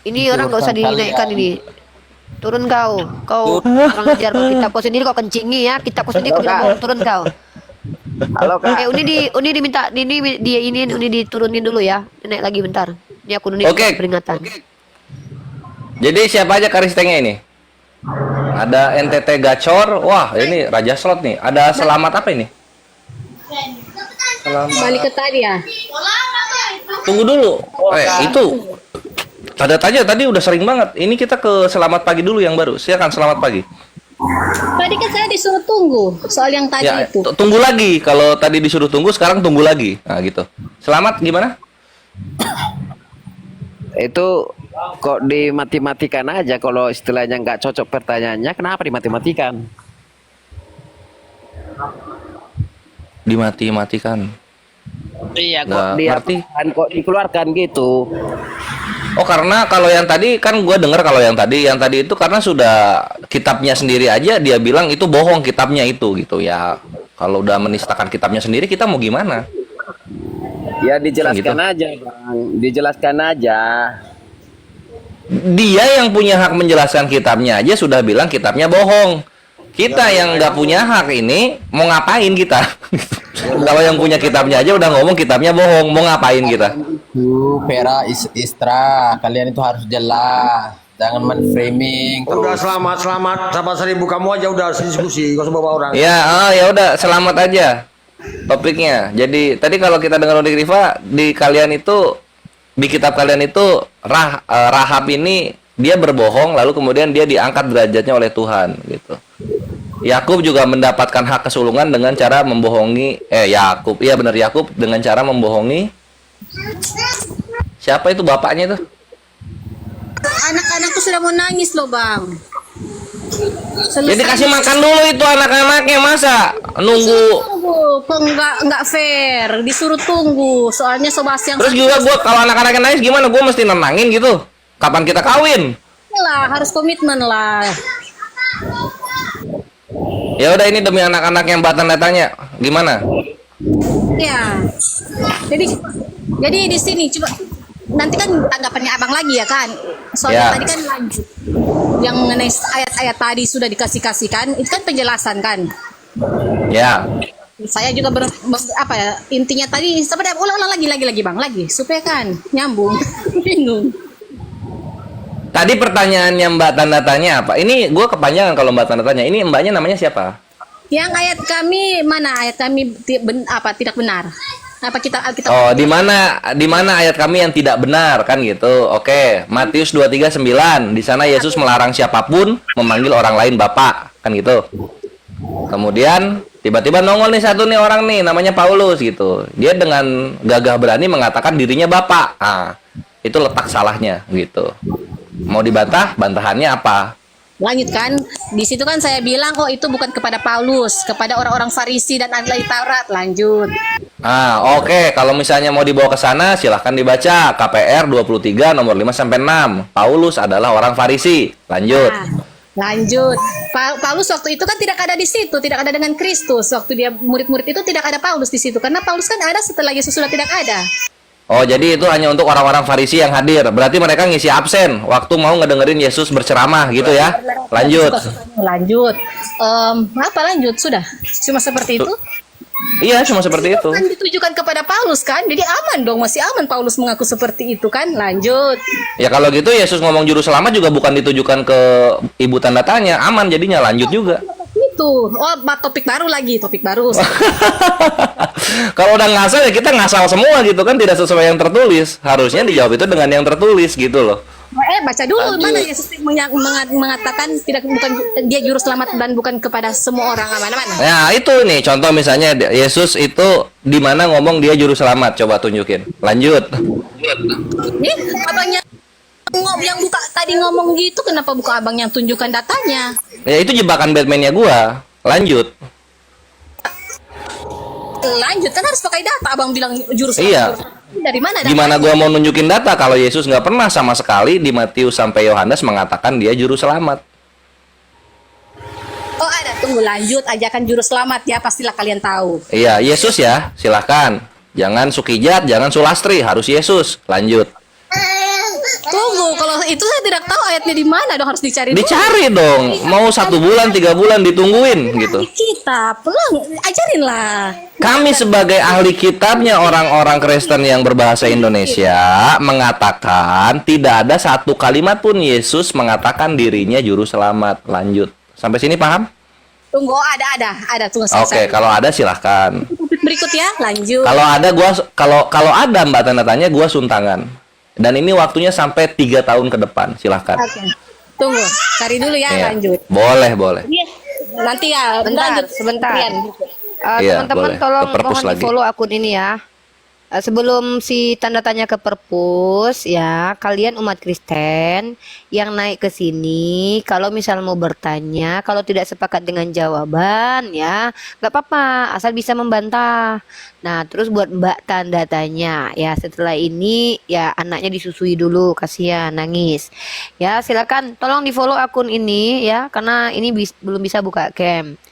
A: Ini orang nggak usah dinaikkan ini. Turun kau. Kau orang ajar kau kitab kau sendiri kau kencingi ya. Kitab kau sendiri kau bilang bohong. Turun kau.
K: Halo Kak.
A: Uni diminta Uni diturunin dulu ya. Naik lagi bentar. Ini aku nulis
B: Oke.
A: peringatan.
B: Jadi siapa aja karistengnya ini? Ada NTT Gacor. Wah, ini Raja Slot nih. Ada selamat apa ini?
C: Balik ke tadi ya.
B: Tunggu dulu. Itu. Tanda tanya tadi udah sering banget. Ini kita ke selamat pagi dulu yang baru. Silakan selamat pagi.
C: Tadi kan saya disuruh tunggu soal yang tadi
B: Ya,
C: itu.
B: tunggu lagi. Kalau tadi disuruh tunggu, sekarang tunggu lagi. Nah, gitu. Selamat gimana?
K: Itu kok dimati-matikan aja kalau istilahnya nggak cocok pertanyaannya, kenapa dimati-matikan?
B: Dimati-matikan.
K: Iya,
B: Nggak ngerti.
K: kok dikeluarkan gitu.
B: Oh, karena kalau yang tadi kan gue dengar kalau yang tadi itu karena sudah kitabnya sendiri aja dia bilang itu bohong kitabnya itu gitu ya. Kalau udah menistakan kitabnya sendiri kita mau gimana?
K: Ya dijelaskan
B: Gitu.
K: aja, Bang. Dijelaskan aja.
B: Dia yang punya hak menjelaskan kitabnya aja sudah bilang kitabnya bohong. Kita yang nggak punya hak ini mau ngapain kita? Kalau yang punya kitabnya aja udah ngomong kitabnya bohong, mau ngapain kita?
H: Vera Istra, kalian itu harus jelas. Jangan men-framing terus.
L: Udah selamat sahabat 1000 kamu aja udah diskusi, gak usah bawa orang.
B: Ya udah selamat aja topiknya. Jadi tadi kalau kita dengar dari Riva di kalian itu di kitab kalian itu Rahab ini dia berbohong lalu kemudian dia diangkat derajatnya oleh Tuhan gitu. Yakub juga mendapatkan hak kesulungan dengan cara membohongi Yakub dengan cara membohongi siapa itu bapaknya itu?
C: Anak-anakku sudah mau nangis loh, Bang.
B: Jadi kasih makan dulu itu anak-anaknya, masa nunggu.
C: Enggak fair, disuruh tunggu. Soalnya Sebastian
B: Terus juga gue kalau anak-anaknya nangis gimana? Gue mesti nenangin gitu. Kapan kita kawin?
C: lah, harus komitmen lah.
B: Ya udah ini demi anak-anak yang tanda tanya. Gimana?
C: Ya. Jadi di sini coba nanti kan tanggapannya Abang lagi ya kan. Soalnya
B: Ya.
C: tadi kan lanjut. Yang mengenai ayat-ayat tadi sudah dikasih-kasihkan, itu kan penjelasan kan.
B: Ya.
C: Saya juga apa ya, intinya tadi sebenarnya ulang lagi Bang, lagi supaya kan nyambung. Bingung.
B: Tadi pertanyaannya Mbak tanda tanya apa? Ini gue kepanjangan kalau Mbak tanda tanya. Ini Mbaknya namanya siapa?
C: Yang ayat kami mana? Ayat kami tidak benar. Apa kita
B: Oh, di mana ayat kami yang tidak benar kan gitu. Oke, Matius 23:9. Di sana Yesus melarang siapapun memanggil orang lain Bapak, kan gitu. Kemudian tiba-tiba nongol nih satu nih orang nih namanya Paulus gitu. Dia dengan gagah berani mengatakan dirinya Bapak. Nah, itu letak salahnya gitu. Mau dibantah, bantahannya apa?
C: lanjut kan? Di situ kan saya bilang itu bukan kepada Paulus, kepada orang-orang Farisi dan ahli Taurat. Lanjut.
B: Oke. Kalau misalnya mau dibawa ke sana, silahkan dibaca KPR 23 nomor 5 sampai 6. Paulus adalah orang Farisi. Lanjut.
C: Lanjut. Paulus waktu itu kan tidak ada di situ, tidak ada dengan Kristus. Waktu dia murid-murid itu tidak ada Paulus di situ, karena Paulus kan ada setelah Yesus sudah tidak ada.
B: Oh, jadi itu hanya untuk orang-orang Farisi yang hadir. Berarti mereka ngisi absen waktu mau ngedengerin Yesus berceramah gitu ya. Lanjut.
C: Lanjut. Apa lanjut? Sudah. Cuma seperti itu.
B: Iya, cuma seperti itu.
C: Kan ditujukan kepada Paulus kan, jadi aman dong, masih aman Paulus mengaku seperti itu kan. Lanjut.
B: Ya kalau gitu Yesus ngomong juru selamat juga bukan ditujukan ke ibu tanda tanya, aman jadinya lanjut juga.
C: Itu tuh. Oh, topik baru lagi, topik baru.
B: Kalau udah ngasal ya kita ngasal semua gitu kan, tidak sesuai yang tertulis. Harusnya dijawab itu dengan yang tertulis gitu loh.
C: Baca dulu mana Yesus mengatakan tidak, bukan dia juru selamat dan bukan kepada semua orang, mana-mana.
B: Nah, itu nih contoh misalnya Yesus itu di mana ngomong dia juru selamat, coba tunjukin. Lanjut.
C: Nih, abangnya yang buka tadi ngomong gitu, kenapa buka abang yang tunjukkan datanya?
B: Ya itu jebakan Batman-nya gua. Lanjut.
C: Lanjut, kan harus pakai data. Abang bilang juru selamat.
B: Iya.
C: Dari mana?
B: Gimana gua mau nunjukin data kalau Yesus nggak pernah sama sekali di Matius sampai Yohanes mengatakan dia juru selamat.
C: Oh ada, tunggu lanjut aja kan juru selamat ya, pastilah kalian tahu.
B: Iya, Yesus ya, silahkan. Jangan Sukijat, jangan Sulastri, harus Yesus. Lanjut.
C: Tunggu, kalau itu saya tidak tahu ayatnya di mana dong, harus dicari.
B: Dicari dong, mau 1 bulan, 3 bulan ditungguin gitu.
C: Kitab, ajarin lah.
B: Kami sebagai ahli kitabnya orang-orang Kristen yang berbahasa Indonesia mengatakan tidak ada satu kalimat pun Yesus mengatakan dirinya juru selamat. Lanjut. Sampai sini paham?
C: Tunggu, ada. Tunggu
B: Oke, kalau ada silahkan.
C: Berikut ya, lanjut.
B: Kalau ada kalau ada Mbak tanda tanya gua suntangan. Dan ini waktunya sampai 3 tahun ke depan. Silahkan.
C: Oke. Tunggu, cari dulu ya,
B: Iya.
C: lanjut.
B: Boleh.
C: Nanti ya, lanjut
A: Sebentar.
C: kalian.
B: Iya,
A: Teman-teman
B: boleh.
A: tolong
B: Ke perpus
A: mohon
B: lagi.
A: di-follow akun ini ya. Sebelum si tanda tanya ke perpus ya, kalian umat Kristen yang naik ke sini, kalau misal mau bertanya, kalau tidak sepakat dengan jawaban ya, nggak apa-apa, asal bisa membantah. Nah, terus buat Mbak tanda tanya ya, setelah ini ya anaknya disusui dulu, kasihan nangis. Ya, silakan tolong di-follow akun ini ya, karena ini belum bisa buka cam.